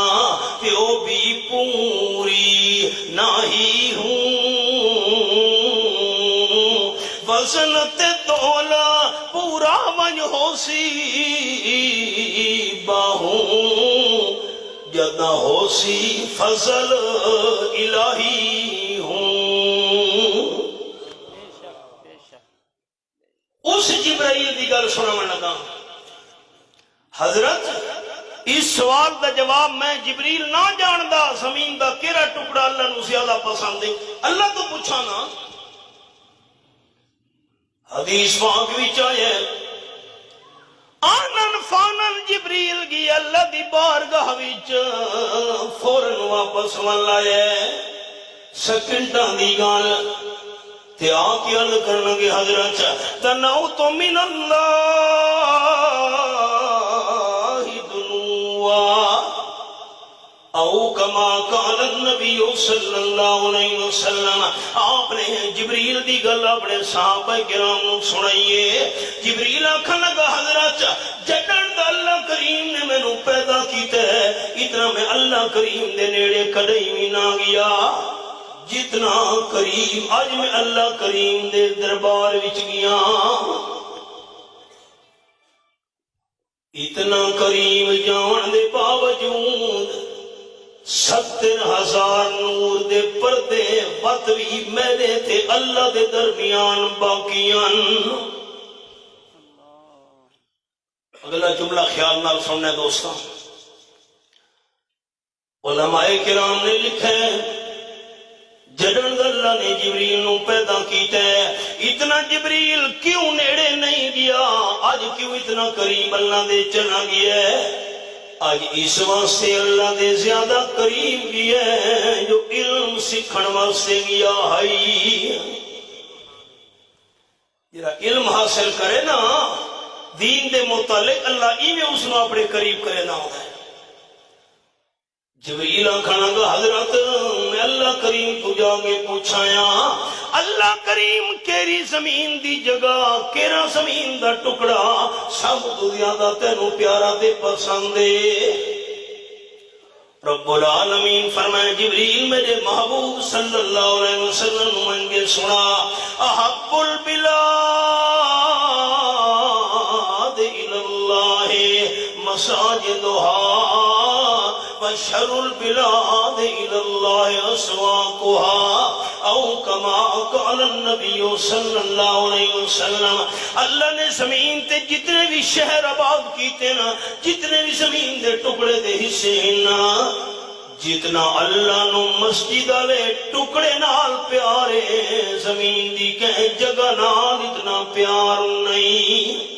پیو بھی پوری ناہی ہوں، وزن تے تولا پورا ون ہو سی باہوں، جدا ہو سی فضل الہی ہوں۔ اس جبرائیل دی گل سنا میں لگا، حضرت اس سوال دا جواب میں جبریل نہ جاندا زمین دا کیڑا ٹکڑا اللہ نو زیادہ پسند ہے، اللہ تو پوچھا نا۔ حدیث پاک وچ آیا آنن فانن جبریل گی اللہ دی بارگاہ وچ فوراً واپس ون لایا، سیکنڈاں دی گل تے آکے عرض کرنے گے حضرت تنوت من اللہ دنوا او کما قال النبی صلی اللہ علیہ وسلم، آپ نے جبریل دی گل اپنے صحابہ کرام نو سنائیے۔ جبریل آکھن لگا حضرت جدن دا اللہ کریم نے میں نو پیدا کیتا ہے اتنا میں اللہ کریم دے نیڑے کدی بھی نہ گیا جتنا کریم آج میں اللہ کریم دے دربار وچ گیا، اتنا کریم جان دے باوجود 70,000 نور دے پردے وطوی میرے تے اللہ دے درمیان باقیان۔ اگلا جملہ خیال نال سننے دوستاں، علماء کرام نے لکھا ہے جدن اللہ نے جبریل نو پیدا کیتا ہے اتنا جبریل کیوں نیڑے نہیں گیا، آج کیوں اتنا قریب اللہ دے چلا گیا ہے؟ آج اس واسطے اللہ دے زیادہ قریب گیا ہے جو علم سکھن واسطے گیا ہے، جرا علم حاصل کرے نا دین دے متعلق اللہ ایویں اس نو اپنے قریب کرے نہ ہوتا ہے۔ جبریل آکھنا گا حضرت میں اللہ کریم تو جا کے پوچھایا اللہ کریم کیری زمین دی جگہ کیرا زمین دا ٹکڑا سب تو زیادہ تینوں پیارا تے پسند ہے؟ رب العالمین فرمائے جبریل میرے محبوب صلی اللہ علیہ وسلم منگے سنا احب البلاد الاللہ مساجدها وشر البلاد الاللہ اسواقها او کما قال النبی صلی اللہ علیہ وسلم، اللہ نے زمین تے جتنے بھی شہر آباد کیتے نا جتنے بھی زمین دے ٹکڑے دے حصے نا جتنا اللہ نو مسجد والے ٹکڑے نال پیارے زمین دی کہیں جگہ نال اتنا پیار نہیں،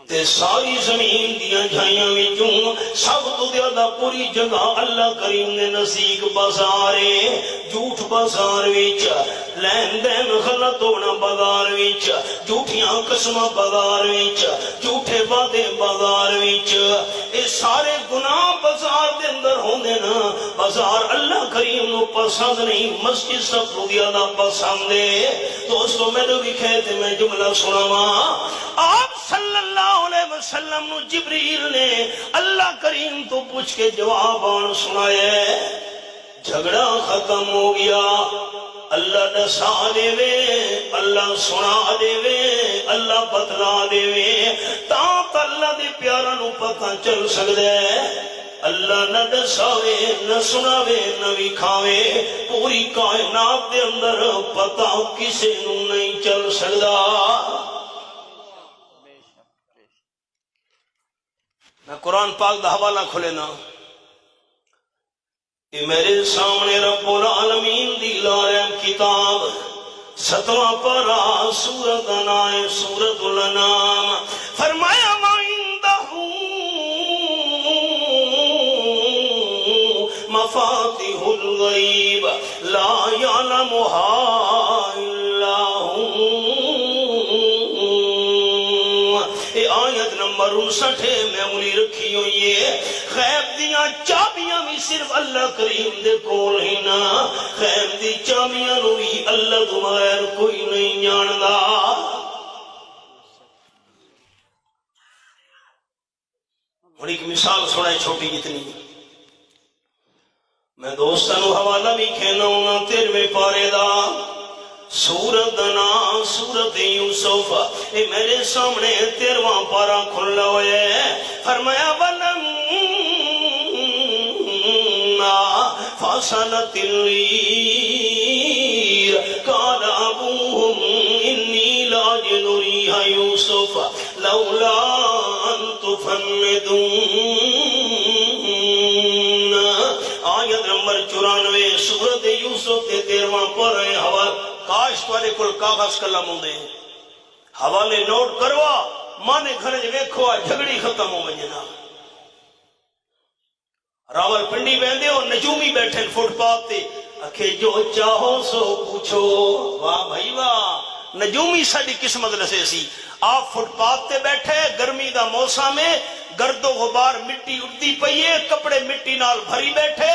تے ساری زمین دیا جھائیاں وچوں سب تو زیادہ پوری جگہ اللہ کریم نے نزدیک بازارے جھوٹ بازار وچ لین دین غلط ہونا بازار وچ جھوٹیاں قسماں بازار وچ جھوٹے وعدے بازار وچ اے سارے گناہ بازار دے اندر ہوندے نا، بازار اللہ کریم نو پسند نہیں مسجد سب تو زیادہ پسند ہے۔ دوستو میں نے بھی کہتے میں جملہ سناواں، آپ صلی اللہ علیہ وسلم نو جبریل نے اللہ کریم تو پوچھ کے جواب آن سنایا، جھگڑا ختم ہو گیا، اللہ دسا دے وے اللہ سنا دے وے اللہ بتلا دے وے تا اللہ دے پیارا نو پتہ چل سکدا ہے اللہ نہ دساوے نہ سناوے نہ وکھاوے پوری کائنات دے اندر پتہ کسے نوں نہیں چل سکدا۔ میں قرآن پاک دا حوالہ کھولے نا، یہ میرے سامنے رب العالمین دی لارم کتاب 7واں پارہ سورۃ نام سورۃ الانعام فرمایا مفاتيح الغيب لا يعلمها إلا هو۔ یہ آیت نمبر 59 میں انگلی رکھی ہوئی ہے۔ غیب دیاں چابیاں بھی صرف اللہ کریم دے کول ہی نا، غیب دی چابیاں نو بھی اللہ تو بغیر کوئی نہیں جاندا۔ اور ایک مثال سنائے چھوٹی جتنی، میں دوستانو حوالہ بھی کہنا ہوں 13ویں پارے دا سورۃ نام سورۃ یوسف۔ اے میرے سامنے 13واں پارہ کھلا ہوا ہے۔ فرمایا وَلَمَّا فَصَلَتِ الْعِيرُ قَالَ أَبُوهُمْ إِنِّي لَأَجِدُ رِيحَ يُوسُفَ لَوْلَا أَن تُفَنِّدُونِ۔ آیت نمبر 94 سورۃ یوسف کے 13واں پارہ حوالہ۔ کاش تواڈے کول کاغذ قلم ہوندے، حوالے نوٹ کروا، مانے گھر ویکھو جھگڑی ختم ہو ونجے نا۔ راول پنڈی ویندے ہو نجومی بیٹھے فٹ پاتھ تے، اکھے جو چاہو سو پوچھو۔ واہ بھائی واہ، نجومی ساڈی قسمت نسے سی۔ آپ فٹ پاتھ تے بیٹھے، گرمی دا موسم ہے، گرد و غبار مٹی اڑتی پئی ہے، کپڑے مٹی نال بھری بیٹھے،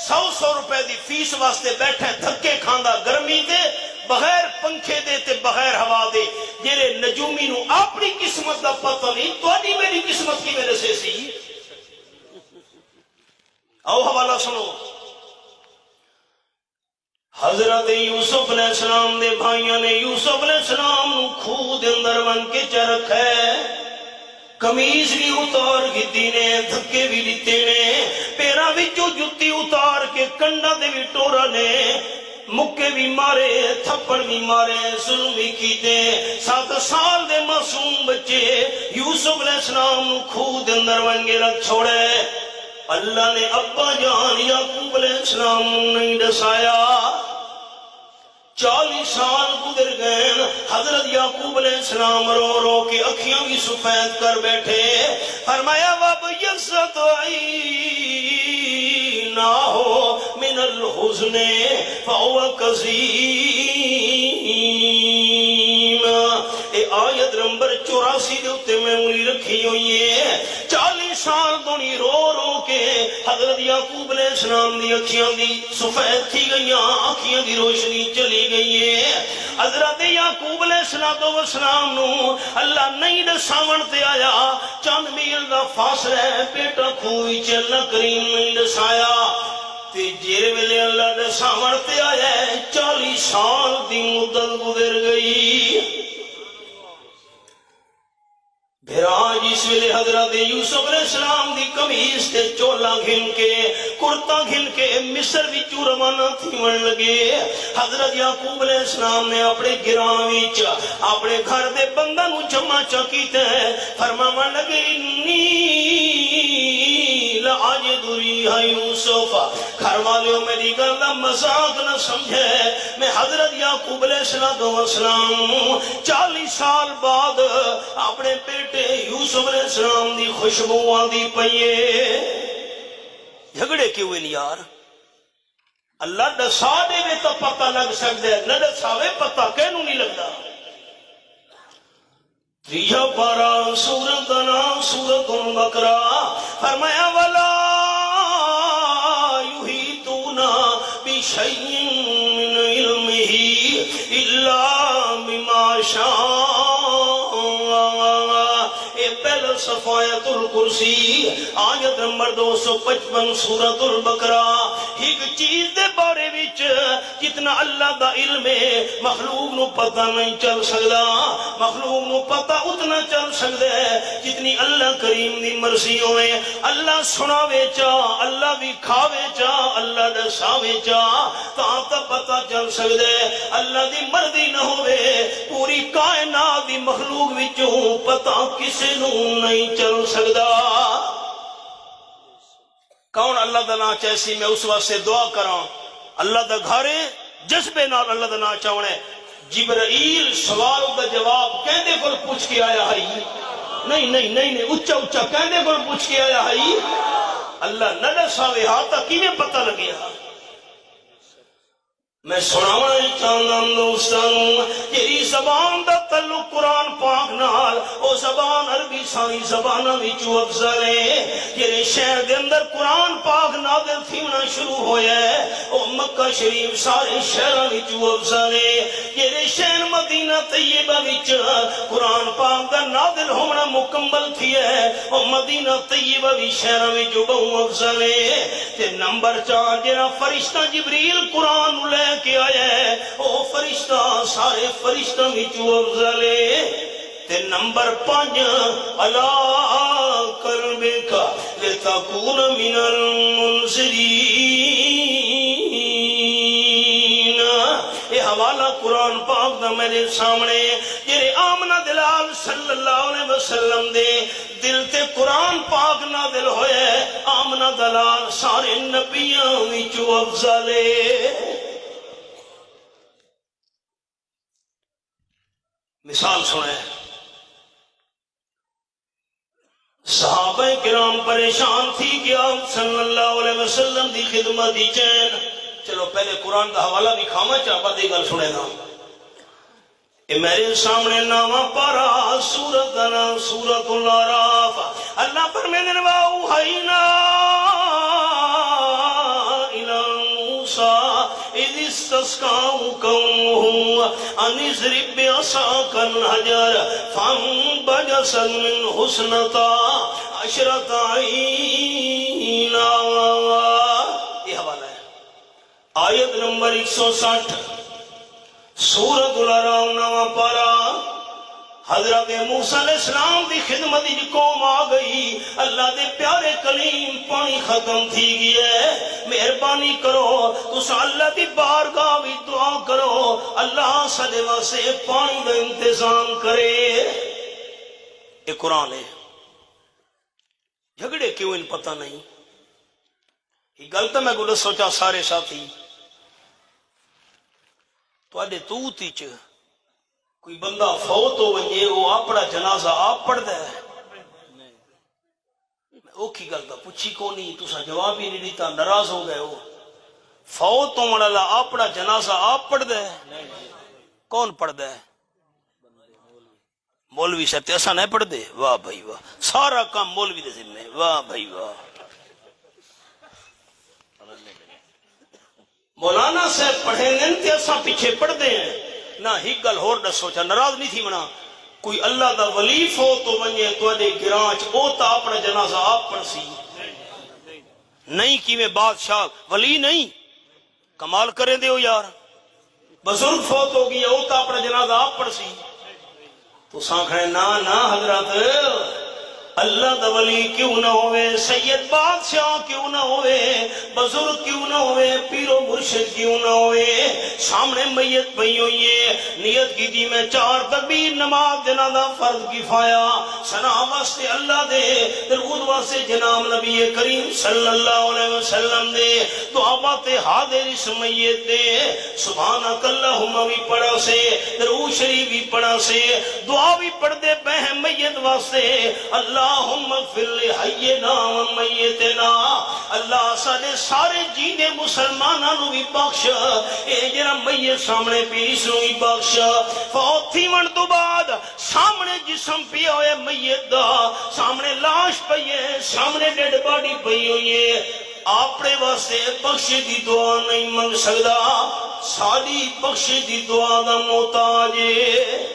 100 روپے دی فیس واسطے بیٹھے دھکے کھاندا گرمی دے، بغیر پنکھے دے تے بغیر ہوا دے۔ جڑے نجومی نو اپنی قسمت دا پتہ نہیں، تواڈی میری قسمت کی وجہ سے سی۔ آؤ حوالہ سنو۔ حضرت یوسف علیہ السلام دے بھائیاں نے یوسف علیہ السلام نو کھوہ دے اندر بن کے چ رکھے، کمیز بھی اتار گیتی نے، دھکے بھی دیتے نے، پیراں وچوں جُتی اتار کے کنڈا دے بھی ٹورا نے، مکے بھی مارے، تھپڑ بھی مارے، ظلم بھی کیتے۔ 7 سال دے معصوم بچے یوسف علیہ السلام نو کھوہ دے اندر بن کے رکھ چھوڑے۔ اللہ نے ابا جان یعقوب علیہ السلام نہیں دسایا۔ 40 سال گزر گئے، حضرت یعقوب علیہ السلام رو رو کے اکھیاں بھی سفید کر بیٹھے۔ فرمایا وَبَيَّضَّتْ عَيْنَاهُ مِنَ الْحُزْنِ فَهُوَ كَظِيمٌ۔ اے آیت نمبر 84 دے اُتے میں انگلی رکھی ہوئی ہے۔ 40 سال دونی رو رو کے حضرت یعقوب علیہ السلام دی اکھیاں دی سفید تھی گئیاں، اکھیاں دی روشنی چلی گئی ہے۔ حضرت یعقوب علیہ السلام نو اللہ نہیں دساون تے آیا، چند میل دا فاصلہ ہے، بیٹا کھوہ وچ اللہ کریم نہیں دسایا۔ تے جیرے ویلے اللہ دساون تے آیا ہے، 40 سال دی مدت گزر گئی۔ بھیرا جس ویلے حضرت یوسف علیہ السلام دی قمیص تے چولا گھن کے، کرتا گھن کے مصر وچوں روانہ تھیون لگے۔ حضرت یعقوب علیہ السلام نے اپنے گراں وچ اپنے گھر دے بنداں نو جمع کیتا ہے، فرماون لگے انی لاجد ریح یوسف۔ گھر والوں میری گل دا مذاق نہ سمجھے، میں حضرت یعقوب علیہ السلام 40 سال بعد اپنے بیٹے یوسف علیہ السلام دی خوشبو آندی پئیے۔ جھگڑے کیوں نہیں یار؟ اللہ دسا دے وے تو پتہ لگ سکتا ہے، نہ دساوے پتہ کینوں نہیں لگتا۔ 3 پارہ سورۃ نام سورۃ البقرہ فرمایا وَلَا يُحِيطُونَ بِشَيْءٍ مِّنْ عِلْمِهِ إِلَّا بِمَا شَاءَ۔ پہلا صفایت الکرسی آیت نمبر 255 سورۃ البقرہ ایک چیز دے بارے وچ جتنا اللہ دا علم ہے مخلوق نو پتہ نہیں چل سکدا مخلوق نو پتہ اتنا چل سکدا ہے جتنی اللہ کریم دی مرضی ہوئے اللہ سناوے چا اللہ بھی کھاوے چا اللہ دساوے چا تا پتہ چل سکدا ہے اللہ دی مرضی نہ ہوئے پوری کائنات دی مخلوق وچوں پتہ کسے نو نہیں چل سکدا کون اللہ دا نا چاہسی میں اس واسطے دعا کراں اللہ دا گھارے جذبے نال اللہ دا نا چاہنے جبرائیل سوال دا جواب کہندے کول پوچھ کے آیا ہے نہیں اچھا اچھا کہندے کول پوچھ کے آیا ہے اللہ نہ دساوے ہاتھا کیویں پتہ لگیا میں سناونا چاہتا ہوں دوستانوں تیری زبان دا تعلق قرآن پاک نال او زبان عربی ساری زبانہ وچوں افضل ہے تیرے شہر دے اندر قرآن پاک نازل تھیونا شروع ہویا ہے او مکہ شریف سارے شہراں وچوں افضل ہے تیرے شہر مدینہ طیبہ وچ قرآن پاک دا نازل ہونا مکمل تھیا ہے او مدینہ طیبہ وی شہراں وچوں بہت افضل ہے تے نمبر 4 جڑا فرشتہ جبریل قرآن لے کہ آیا ہے او فرشتہ سارے فرشتہ وچوں افضل ہے تے نمبر 5 الا قلبک لتکون من المنذرین یہ حوالہ قرآن پاک دا میرے سامنے جڑے آمنہ دلال صلی اللہ علیہ وسلم دے دل تے قرآن پاک نازل ہوئے آمنہ دلال سارے نبیاں وچوں افضل ہے مثال سنیں صحابہ کرام پریشان تھی کہ آپ صلی اللہ علیہ وسلم دی خدمت دی چین چلو پہلے قرآن کا حوالہ بھی کھاما چاہتا دی گل سنے نا اے میرے سامنے نامہ پارا سورت نام سورت العراف اللہ فرمیدن وَأَوْحَيْنَا إِلَى مُوسَىٰ إِذِ اسْتَسْقَاهُ قَوْمُهُ أَنِ اضْرِب بِّعَصَاكَ الْحَجَرَ فَانبَجَسَتْ مِنْهُ اثْنَتَا عَشْرَةَ عَيْنًا یہ حوالہ ہے آیت نمبر 160 سورۃ العراف نواں پارا حضرت موسیٰ علیہ السلام دی خدمت دی قوم آ گئی اللہ دے پیارے کلیم پانی ختم تھی گیا ہے مہربانی کرو تس اللہ دی بارگاہ بھی دعا کرو اللہ سدے واسے پانی دا انتظام کرے یہ قرآن ہے جھگڑے کیوں ان پتہ نہیں یہ غلط میں گلت سوچا سارے ساتھی تو آدھے توتی چ کوئی بندہ فوت ہو ونجے وہ اپنا جنازہ آپ پڑھ دے اوکھی گل دا پوچھی کونی تسا جواب ہی نہیں دیتا ناراض ہو گئے ہو فوت ہو والا اپنا جنازہ آپ پڑھ دے کون پڑھ دے مولوی صاحب ایسا نہیں پڑھ دے واہ بھائی واہ سارا کام مولوی دے ذمہ واہ بھائی واہ مولانا صاحب پڑھے نہیں تے اساں پیچھے پڑھ دے ہیں نہ ہی گل ہور نہ سوچا ناراض نہیں تھی منا کوئی اللہ دا ولی فوت ہو ونجے تو دے گرانچ او تا اپنا جنازہ آپ پڑھ سی نہیں کی میں بادشاہ ولی نہیں کمال کریں دے ہو یار بزرگ فوت ہو گیا او تا اپنا جنازہ آپ پڑھ سی تو سانکھنے نا حضرت اللہ دا ولی کیوں نہ ہوئے سید بادشاہ کیوں نہ ہوئے بزرگ کیوں نہ ہوئے پیر و مرشد کیوں نہ ہوئے سامنے میت پئی ہوئی ہے نیت کی تھی میں 4 تکبیر نماز جنازہ فرض کفایا سنا واسطے اللہ دے درود واسطے جناب نبی کریم صلی اللہ علیہ وسلم دے دعوات حاضر اس میت دے سبحانک اللہم بھی پڑھا سے درود شریف بھی پڑھا سے دعا بھی پڑھ دے بہن میت واسطے اللہ اللہم اغفر لحینا و میتنا اللہ سارے سارے جینے مسلمانوں بھی بخش اے جرا میت سامنے پیس نو بھی بخش فوت تھی من تو بعد سامنے جسم پیا ہوئے میت دا سامنے لاش پئی ہے سامنے ڈیڈ باڈی پئی ہوئی ہے اپنے واسطے بخش دی دعا نہیں منگ سکدا ساری بخش دی دعا دا محتاج ہے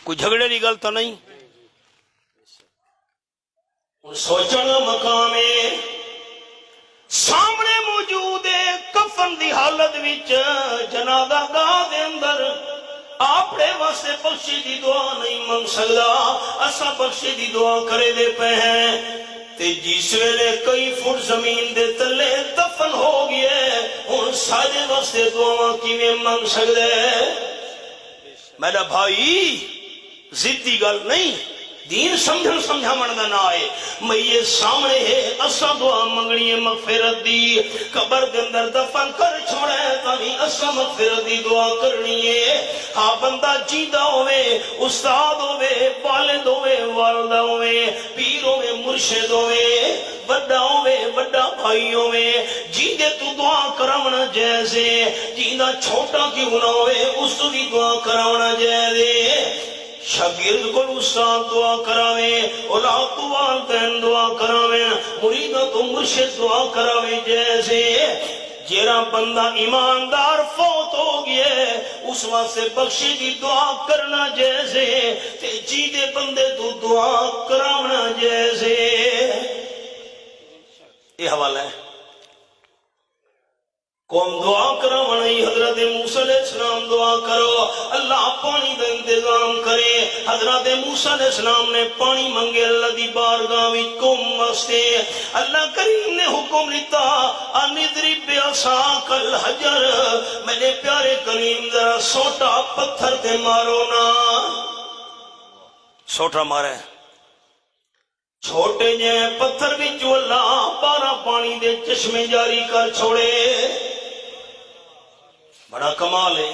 کوئی جھگڑے دی گل تو نہیں سوچن کا مقام ہے سامنے موجود ہے کفن دی حالت وچ جنازہ گاہ دے اندر اپنے واسطے بخشی دی دعا نہیں منگ سکدا اساں بخشی دی دعا کرے دے پے ہیں تے جس ویلے کئی فٹ زمین دے تلے دفن ہو گیا ہن سارے واسطے دعاواں کیویں منگ سکدے میرا بھائی ضدی گل نہیں دین سمجھن سمجھاون دا نہ آئے میے سامنے ہے اساں دعا منگنی ہے مغفرت دی قبر دے اندر دفن کر چھوڑے تاں اساں مغفرت دی دعا کرنی ہے ہاں بندہ جیندا ہوے استاد ہوے والد ہوے والدہ ہوے پیر ہوے مرشد ہوے بڑا ہوے بڑا بھائی ہوے جیندے تو دعا کراونا جائز ہے جیندا چھوٹا کیوں نہ ہوے اس تو بھی دعا کراونا جائز ہے شاگرد کو استاد دعا کراوے اولاد تو والدین دعا کراوے مرید تو مرشد دعا کراوے جیسے جیرا بندہ ایماندار فوت ہو گیا اس واسطے بخشی دی دعا کرنا جیسے تے جیدے بندے تو دعا کراونا جیسے یہ حوالہ ہے قوم دعا کرو نہیں حضرت موسیٰ علیہ السلام دعا کرو اللہ پانی دا انتظام کرے حضرت موسیٰ علیہ السلام نے پانی منگے اللہ دی بارگاہ وچ قوم واسطے اللہ کریم نے حکم دیتا انضرب بعصاک الحجر میرے پیارے کریم ذرا سوٹا پتھر تے مارو نا سوٹا مارے چھوٹے جے پتھر وچوں اللہ 12 پانی دے چشمے جاری کر چھوڑے بڑا کمال ہے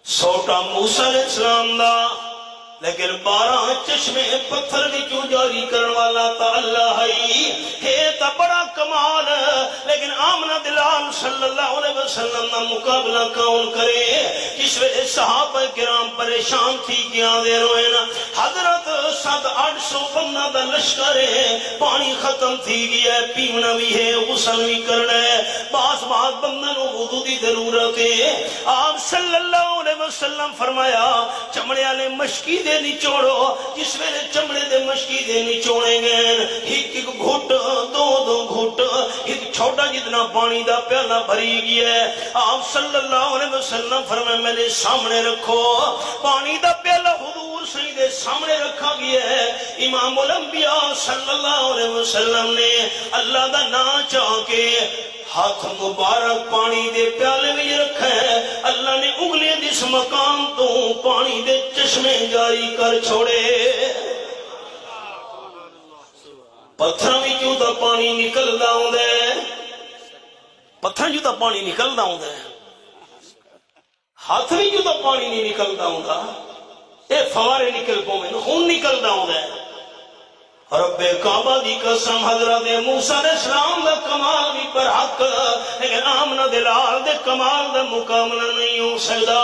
سوٹا موسیٰ علیہ السلام دا لیکن 12 چشمے پتھر وچوں جاری کرن والا تا اللہ ہے تا بڑا کمال لیکن آمنہ دلال صلی اللہ علیہ وسلم نا مقابلہ کون کرے جس ویلے صحابہ کرام پریشان تھی کیا دے روئے نا حضرت 700-800 بندہ دا لشکر ہے پانی ختم تھی گیا ہے پیونا بھی ہے غسل بھی کرنا ہے بعض بندہ نو وضو دی ضرورت ہے آپ صلی اللہ علیہ وسلم فرمایا چمڑے والے مشکی دے نچوڑو جس ویلے چمڑے دے مشکی دے نچوڑیں گے ایک ایک گھٹ دو گھٹ ایک چھوٹا جتنا پانی دا پیالہ بھری گیا ہے آپ صلی اللہ علیہ وسلم فرمائے میرے سامنے رکھو پانی دا پیالہ حضور سید سامنے رکھا گیا ہے امام الانبیاء صلی اللہ علیہ وسلم نے اللہ دا نام چاہ کے ہاتھ مبارک پانی دے پیالے میں رکھا ہے اللہ نے انگلیاں جس مقام تو پانی دے چشمے جاری کر چھوڑے پتھر بھی جو دا پانی نکل دا ہوں دے پتھر جو دا پانی نکل دا ہوں دے ہاتھ بھی جو دا پانی نہیں نکل دا ہوں دا اے فوارے نکل کو میں خون نکل دا ہوں دے رب کعبہ دی قسم حضرت موسیٰ علیہ السلام دا کمال بھی پر حق لیکن آمنہ دلال دے کمال دا مقابلہ نہیں ہو سکتا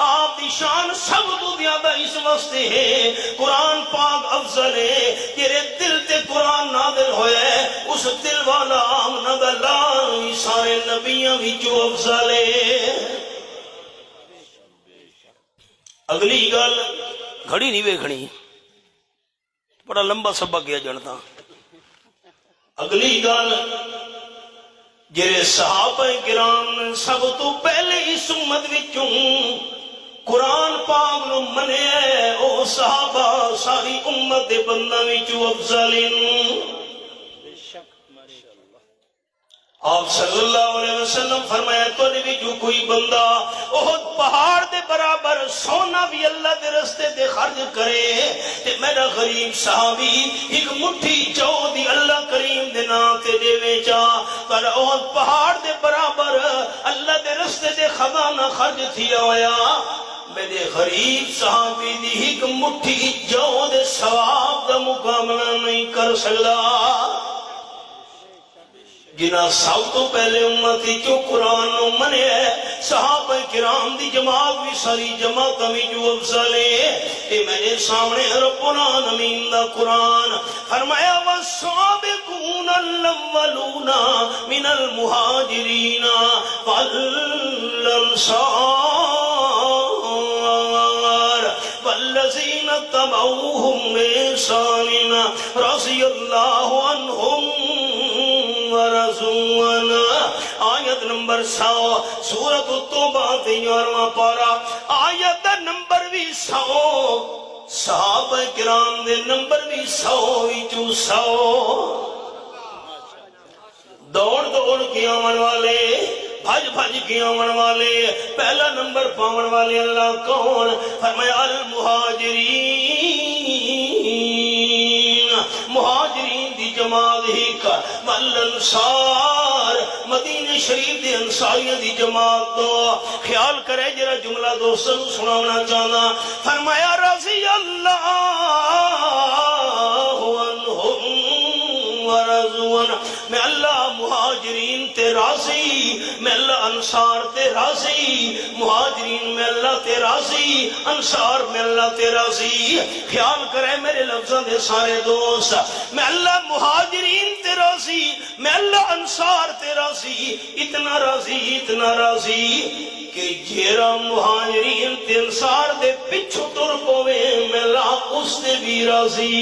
آپ دی شان سب تو زیادہ اس واسطے ہے قرآن پاک افضل ہے تیرے دل تے قرآن نازل ہوئے اس دل والا آمنہ دلال سارے نبیوں بھی جو افضل ہے اگلی گل گھڑی نہیں ویکھنی بڑا لمبا سبق گیا جانتا اگلی گل جڑے صحابہ کرام سب تو پہلے اس امت وچوں قرآن پاک نو منیا او صحابہ ساری امت دے بنداں وچوں افضل آپ صلی اللہ علیہ وسلم فرمایا تو بھی جو کوئی بندہ احد پہاڑ دے برابر سونا بھی اللہ دے رستے دے خرج کرے تے میرا غریب صحابی ایک مٹھی جو دی اللہ کریم دے نام تے دے ویچا پر احد پہاڑ دے برابر اللہ دے رستے دے خزانہ خرج تھیا ہویا میرے غریب صحابی دی ایک مٹھی جو دے ثواب دا مقابلہ نہیں کر سکتا جنہ سب تو پہلے امتی جو قرآن نو منے ہے صحابہ کرام دی جماعت بھی ساری جماعت بھی جو افضل ہے اے میں نے سامنے رب العالمین دا قرآن فرمایا والسابقون الاولون من المہاجرین والانصار والذین اتبعوهم بإحسان رضي الله عنهم ورضوا عنه. آیت نمبر 100 سورۃ التوبہ 11واں پارہ آیت نمبر بھی 100 صحابہ کرام دے نمبر بھی 100 وچوں 100 دوڑ دوڑ کے آمن والے بھج بھج کے آمن والے پہلا نمبر پاون والے اللہ کون فرمایا المہاجرین مہاجرین دی جماعت ہی کا والانصار مدینہ شریف دی انصاریہ دی جماعت دو خیال کرے جرا جملہ دوستوں سناونا چاہنا فرمایا رضی اللہ عنہم ورضوا عنہ میں اللہ مہاجرین تے راضی میں اللہ انصار تے راضی مہاجرین میں اللہ تے راضی انصار میں اللہ تے راضی خیال کرے میرے لفظوں دے سارے دوست میں اللہ مہاجرین تے راضی میں اللہ انصار تے راضی اتنا راضی کہ جیرا مہاجرین تے انصار دے پچھو تر پوے میں اللہ اس دے بھی راضی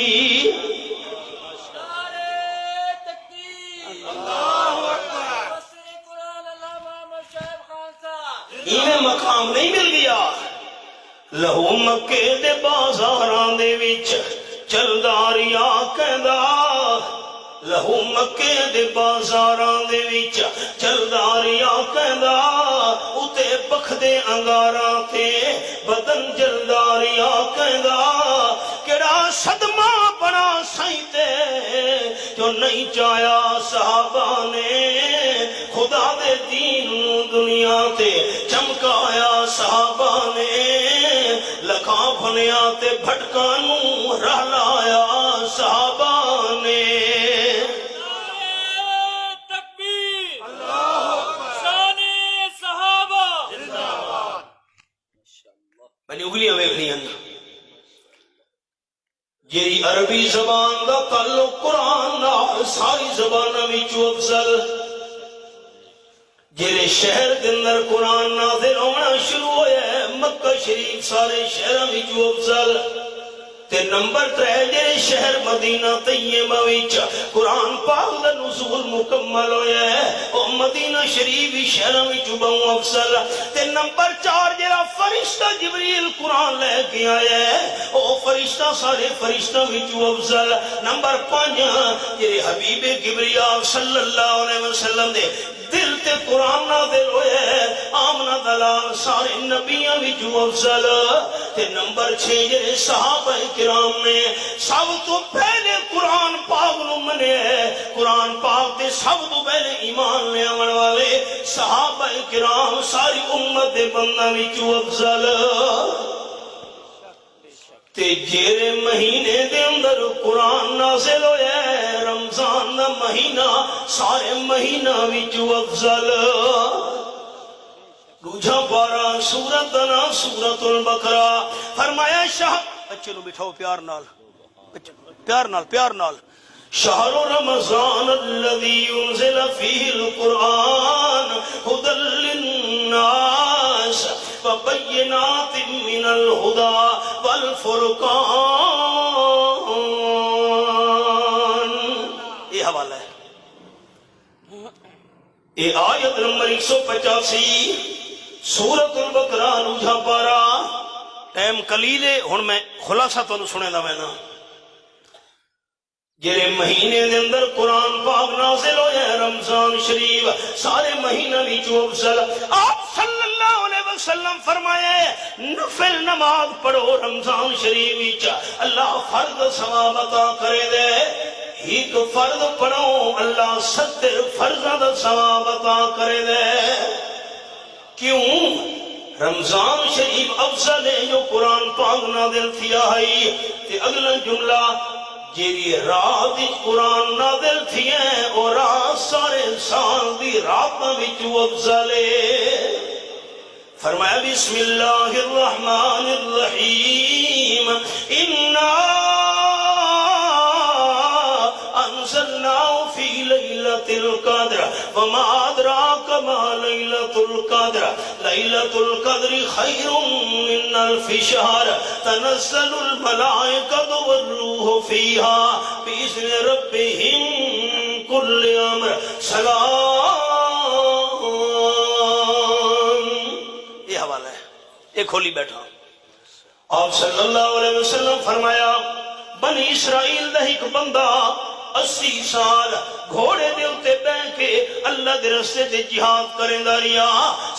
انہیں مقام نہیں مل گیا لہو مکے دے بازاراں دے وچ چلدا ریا کہندا لہو مکے دے بازاراں دے وچ چلدا ریا کہندا اتے بکھدے انگاراں تے بدن جلدا ریا کہندا کیڑا صدمہ بنا سائیں تے جو نہیں چاہیا صحابہ نے خدا دے دین نو دنیا تے چمکایا صحابہ نے لکھاں بھنیا تے بھٹکاں نو رہلایا صحابہ نے تکبیر اللہ اکبر شان صحابہ زندہ باد میں نے انگلیاں ویکھنیاں جیری عربی زبان دا تعلق قرآن نال ساری زباناں وچوں افضل جیرے شہر دے اندر قرآن نازل ہونا شروع ہویا ہے مکہ شریف سارے شہراں وچوں افضل تے نمبر 3 جیرے شہر مدینہ طیبہ وچ قرآن پاک دا نزول مکمل ہویا ہے او مدینہ شریف شہراں وچ بہوں افضل تے نمبر 4 جیرا فرشتہ جبریل قرآن لے کے آیا ہے او فرشتہ سارے فرشتہ وچ افضل نمبر 5 جیرے حبیب کبریا صلی اللہ علیہ وسلم دے دل تے قرآن نازل ہویا ہے آمنہ دلال سارے نبیاں وچوں افضل تے نمبر 6 جڑے صحابہ کرام نے سب تو پہلے قرآن پاک نو منے قرآن پاک تے سب تو پہلے ایمان لے آون والے صحابہ کرام ساری امت دے بنداں وچوں افضل تے جیرے مہینے دے اندر قرآن نازل ہویا ہے رمضان دا مہینہ سارے مہینہ وچوں افضل دوجا پارا سورت دا نام سورت البقرہ فرمایا شاہ بچے نو بٹھاؤ پیار نال شہر رمضان الذي انزل فيه القرآن هدى للناس وبينات من الهدى والفرقان یہ حوالہ ہے یہ آیت نمبر 185 سورۃ البقرہ دوجا پارا ٹائم قلیل ہے ہن میں خلاصہ تانوں سنے دا میں نا جیرے مہینے دے اندر قرآن پاک نازل ہویا ہے رمضان شریف سارے مہینہ وچوں افضل آپ صلی اللہ علیہ وسلم فرمائے نفل نماز پڑھو رمضان شریف وچ اللہ فرض ثواب عطا کرے دے ایک فرض پڑھو اللہ 70 فرضاں دا ثواب عطا کرے دے کیوں رمضان شریف افضل ہے جو قرآن پاک نازل تھیا ہے تے اگلا جملہ جیری رات قرآن نازل تھی ہیں اور رات سارے سال دی راتاں وچوں افضل ہے فرمایا بسم اللہ الرحمن الرحیم انا انزلناه في ليلة القدر وما ادراک ما لیلۃ القدر لیلۃ القدر خیر من الف شہر تنزل الملائکۃ والروح فیہا بإذن ربہم کل امر سلام. یہ حوالہ ہے، یہ کھولی بیٹھا. آپ صلی اللہ علیہ وسلم فرمایا بنی اسرائیل دا ایک بندہ 80 سال گھوڑے دے اتے بیٹھ کے اللہ دے رستے تے جہاد کریندا رہیا.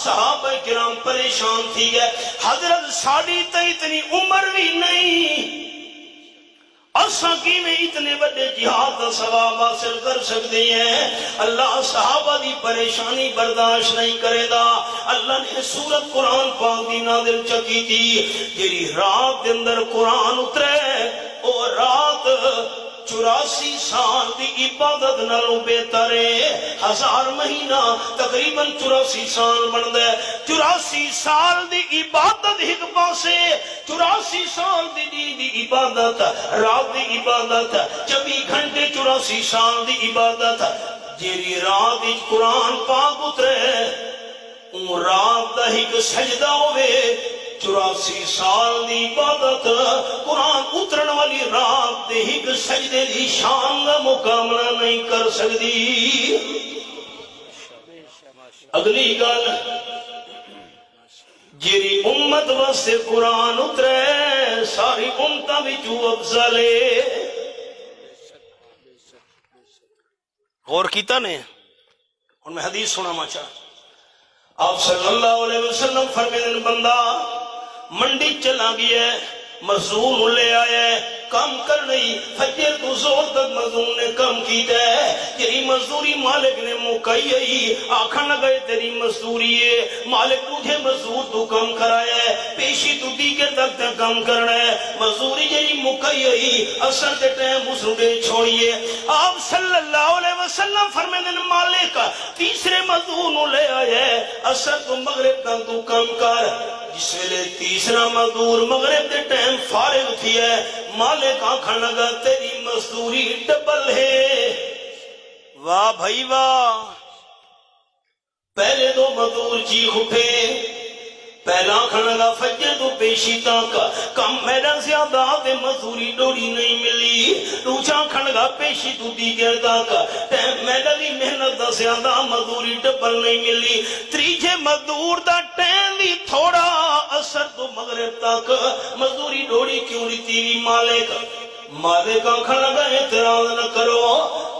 صحابہ کرام پریشان تھی گئے، حضرت ساڑی تے اتنی عمر بھی نہیں، اساں کیویں اتنے بڑے جہاد دا ثواب حاصل کر سکتے ہیں؟ اللہ صحابہ دی پریشانی برداشت نہیں کرے دا. اللہ نے سورت قرآن پاک دی نازل چکی تھی، جیڑی رات دے اندر قرآن اترے او رات 84 سال دی عبادت نالوں بہتر ہے. 1000 مہینہ تقریباً 84 سال بندا ہے. 84 سال دی عبادت ایک پاسے، 84 سال دی عبادت، رات دی عبادت 24 گھنٹے 84 سال دی عبادت. جیڑی رات وچ قرآن پاک اترے اون رات دا ایک سجدہ ہوئے. 84 سال دی عبادت قرآن اترن والی رات دے ایک سجدے دی شان دا مقابلہ نہیں کر سکتی. اگلی گل، جیری امت واسطے قرآن اترے ساری امتاں وچوں افضل ہے. غور کیتا نے؟ ہن میں حدیث سناواں چاہ. آپ صلی اللہ علیہ وسلم فرمائیں بندہ منڈی چلا گیا ہے، مزدور لے آیا ہے، کام کر نہیں، فجر تو زور تک مزدور نے کام کیتا ہے. تیری مزدوری مالک نے مکائی ہے، آکھن لگے تیری مزدوری ہے، مالک تجھے مزدور تو کام کرایا ہے، پیشی تو دیگر تک تے کام کرنا ہے. مزدوری جی مکائی ہے، اثر تے ٹائم اس روڈے چھوڑیے. آپ صلی اللہ علیہ وسلم فرمائیں مالک تیسرے مزدور نو لے آیا ہے، اثر تو مغرب تک تو کام کر. جس ویلے تیسرا مزدور مغرب دے ٹائم فارغ تھی ہے، مالک آنکھن لگا تیری مزدوری ڈبل ہے. واہ بھائی واہ. پہلے دو مزدور چیخ اٹھے، پہلا آنکھن لگا فجر تو پیشی تک کم میرا زیادہ تے مزدوری ڈوڑی نہیں ملی. دوسرا آنکھن لگا پیشی تو دیگر تک ٹائم میرا بھی محنت دا زیادہ مزدوری ڈبل نہیں ملی. تیجے مزدور دا ٹائم بھی تھوڑا، اثر تو مغرب تک مزدوری ڈوڑی کیوں لیتی بھی؟ مالک آنکھن لگا اعتراض نہ کرو،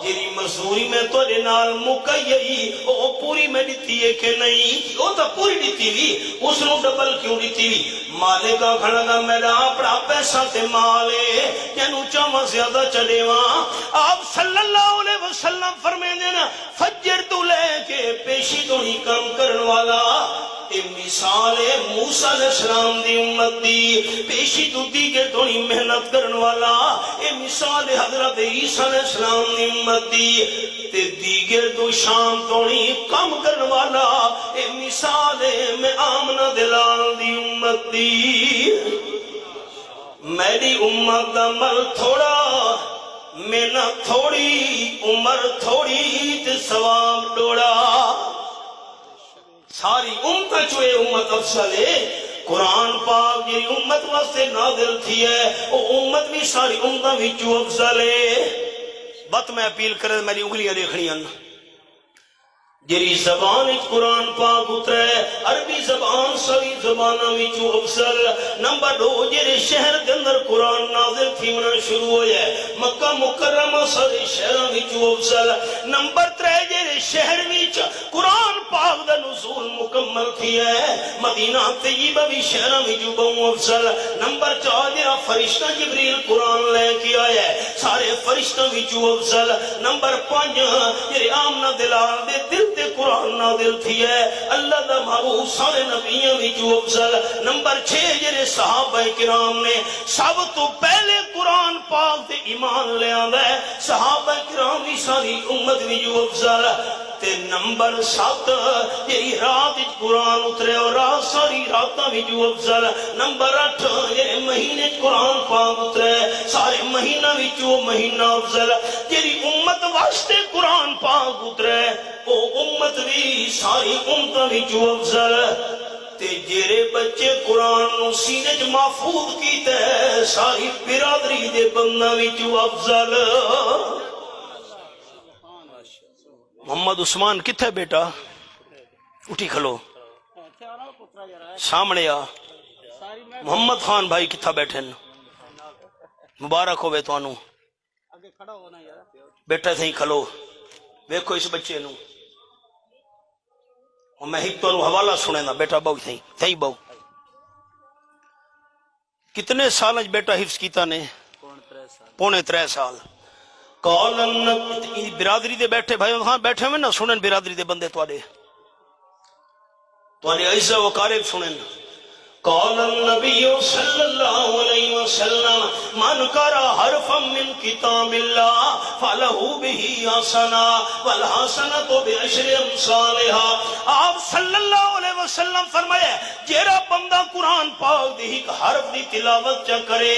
جیری مزدوری میں تھوڑے نال مکئی او پوری میں دیتی ہے کہ نہیں؟ وہ تو پوری دیتی بھی، اس نو ڈبل کیوں دیتی بھی؟ مالک آنکھن لگا میرا اپنا پیسہ تے مال ہے، کینو چاہواں زیادہ چلے وہاں. آپ صلی اللہ علیہ وسلم فرمائیں دینا فجر تو لے کے پیشی تو نہیں کام کرن والا. اے مثال ہے موسیٰ علیہ السلام دی امت دی، پیشی تو دیگر تو نہیں محنت کرن والا. اے مثال ہے حضرت عیسیٰ علیہ السلام دی امت دی، تے دیگر تو شام تو نہیں کام کرن والا. اے مثال ہے میں آمنہ دلال دی امت دی. میری امت دا مل تھوڑا، محنت تھوڑی، عمر تھوڑی تے ثواب ڈوڑا. ساری امت چوئے امت افضل ہے. قرآن پاک جی امت واسطے نازل تھی ہے، وہ امت بھی ساری امت بھی چو افضل ہے. بات میں اپیل کرے میری انگلیاں دیکھنی ہیں. جیری زبان قرآن پاک اترے عربی زبان ساری زبانہ وچوں افضل. نمبر 2 جیرے شہر کے اندر قرآن نازل تھی ہونا شروع ہویا ہے، مکہ مکرمہ سارے شہروں وچوں افضل. نمبر 3 جیرے شہر وچ قرآن پاک دا نزول مکمل تھی ہے، مدینہ طیبہ بھی شہروں وچوں بہت افضل. نمبر 4 جیرا فرشتہ جبریل قرآن لے کے آیا ہے، سارے فرشتوں وچوں افضل. نمبر 5 جیرے آمنہ دلال دے دل تے قرآن نازل تھی ہے، اللہ دا محبوب سارے نبیوں وچوں افضل. نمبر 6 جڑے صحابہ کرام نے سب تو پہلے قرآن پاک تے ایمان لے آندا ہے، صحابہ کرام بھی ساری امت وچوں افضل. تے نمبر 7 جی رات قرآن اترے اور رات ساری راتاں وچوں افضل. نمبر 8 جی مہینے قرآن پاک اترے سارے مہینہ وچوں مہینہ افضل. جی امت واسطے قرآن پاک اترے او امت بھی ساری امتاں وچوں افضل. تے جیرے بچے قرآن نو سینے چ محفوظ کیتے ساری برادری دے بندہ وچوں افضل. محمد عثمان کتھے بیٹا اٹھی کھلو سامنے آ. محمد خان بھائی کتھا بیٹھے مبارک ہوئے توانو بیٹھے تھیں کھلو. ویکھو اس بچے نو میں ایک تو حوالہ سنے نا بیٹا بہو تھیں بہو کتنے سال بیٹا حفظ کیتا نے 3.5 سال. برادری دے بیٹھے بھائی ہاں بیٹھے ہوئے نا سنن برادری دے بندے توڑے عزت و قارب سنن. قال النبی صلی اللہ علیہ وسلم من قرأ حرفا من کتاب اللہ فلہ بہ حسنہ والحسنۃ بعشر امثالہا. آپ صلی اللہ علیہ وسلم فرمائے جیڑا بندہ قرآن پاک دی ایک حرف دی تلاوت چا کرے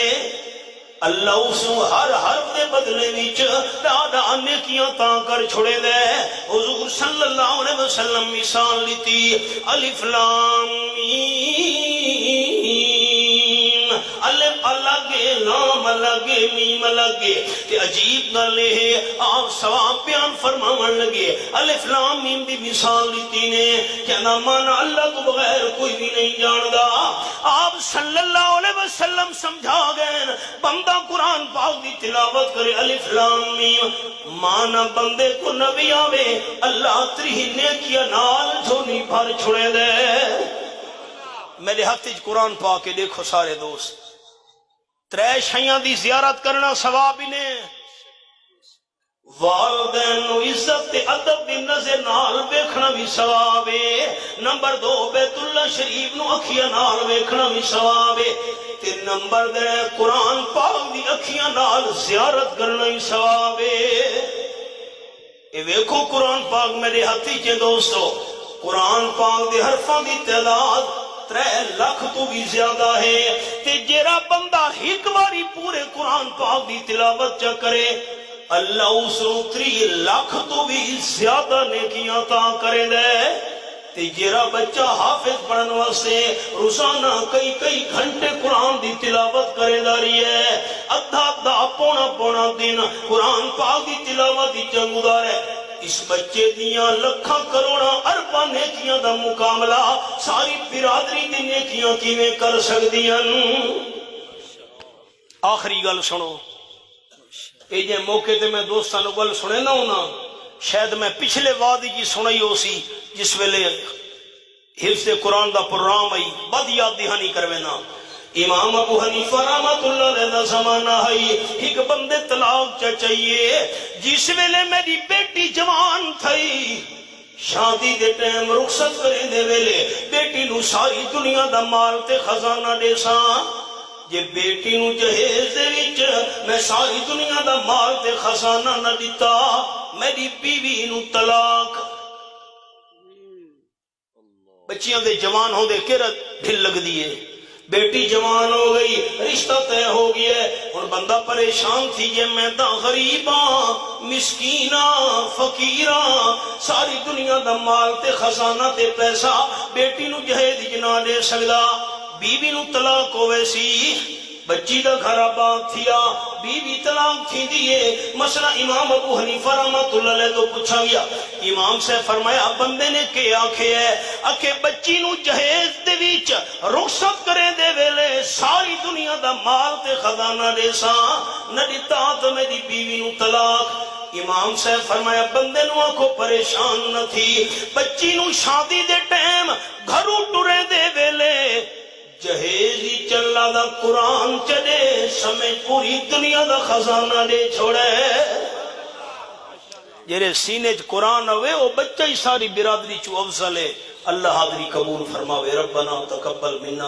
اللہ اس ہر حرف دے بدلے وچ ڈاڈا نیکیاں تاں کر چھوڑے دے. حضور صلی اللہ علیہ وسلم مثال لیتی الف لام میم الف الگ لام الگ میم الگ. تے عجیب گل ہے آپ ثواب بیان فرماون لگے. الف لام میم دی مثال لیتی نے کہنا مانا اللہ کو بغیر کوئی بھی نہیں جاندا. آپ صلی اللہ علیہ وسلم سمجھا گئے بندہ قرآن پاک دی تلاوت کرے الف لام میم مانا بندے کو نبی آوے اللہ تری نیکیاں نال جھولی بھر چھڑے دے. میرے ہاتھ قرآن پاک کے دیکھو سارے دوست 3 شیاں دی زیارت کرنا ثواب ہی نے. والدین نو عزت تے ادب دی نظر نال ویکھنا بھی ثواب ہے. نمبر 2 بیت اللہ شریف نو اکھیاں نال ویکھنا بھی ثواب ہے. تے نمبر 3 قرآن پاک دی اکھیاں نال زیارت کرنا ہی ثواب ہے. اے ویکھو قرآن پاک میرے ہاتھی چے دوستو قرآن پاک دے حرفاں دی تعداد 3 لاکھ تو بھی زیادہ ہے. تے جیڑا بندہ ایک باری پورے قرآن پاک دی تلاوت چا کرے اللہ اس 3 لاکھ تو بھی زیادہ نیکیاں تاں کرے دے. تے جیڑا بچہ حافظ پڑھن واسطے روزانہ کئی گھنٹے قرآن دی تلاوت کرے داری ہے ادھا پونا دن قرآن پاک دی تلاوت دی گزارے اس بچے دیاں لکھاں کروڑاں ارباں نیکیاں دا مقابلہ ساری برادری دی نیکیاں کیویں کر سکدیاں. آخری گل سنو اے جے موقع تے میں دوستاں نوں گل سنے نہ ہونا شاید میں پچھلے وادی کی سنائی ہو سی جس ویلے حفظ قرآن دا پروگرام آئی بد یاد دہانی کروینا. امام ابو حنیفہ رحمت اللہ علیہ دا زمانہ ہے ایک بندے طلاق چاہیے جس ویلے میری بیٹی جوان تھئی شادی دے ٹائم رخصت کرے دے ویلے بیٹی نو ساری دنیا دا مال تے خزانہ دے ساں. جے بیٹی نو جہیز دے وچ میں ساری دنیا دا مال تے خزانہ نہ دیتا میری بیوی نو طلاق. بچیاں دے جوان ہوں دے کیرا ڈھل لگ دیئے بیٹی جوان ہو گئی رشتہ طے ہو گیا اور بندہ پریشان تھی یہ میں دا غریباں مسکیناں فقیراں ساری دنیا دا مال تے خزانہ تے پیسہ بیٹی نو جہیز جنا دے سکدا. بیوی نو طلاق ہوئے سی بچی دا گھر آباد تھیا بیوی طلاق تھی دیئے. مسئلہ امام ابو حنیفہ رحمت اللہ علیہ تو پوچھا گیا. امام سے فرمایا بندے نے کہ آکھے ہے اکھے بچی نو جہیز دے ویچ رخصت کرے دے ویلے ساری دنیا دا مال تے خزانہ دے ساں نہ دیتا تو میری بیوی نو طلاق. امام سے فرمایا بندے نو آنکھو پریشان نہ تھی بچی نو شادی دے ٹائم گھروں ٹرے دے ویلے جہیزی چلا دا قرآن چڑے سمجھ پوری دنیا دا خزانہ دے چھوڑے. جیرے سینے چ قرآن ہوئے وہ بچہ ہی ساری برادری چو افضل ہے. اللہ حاضری قبول فرماوے. ربنا تقبل منا.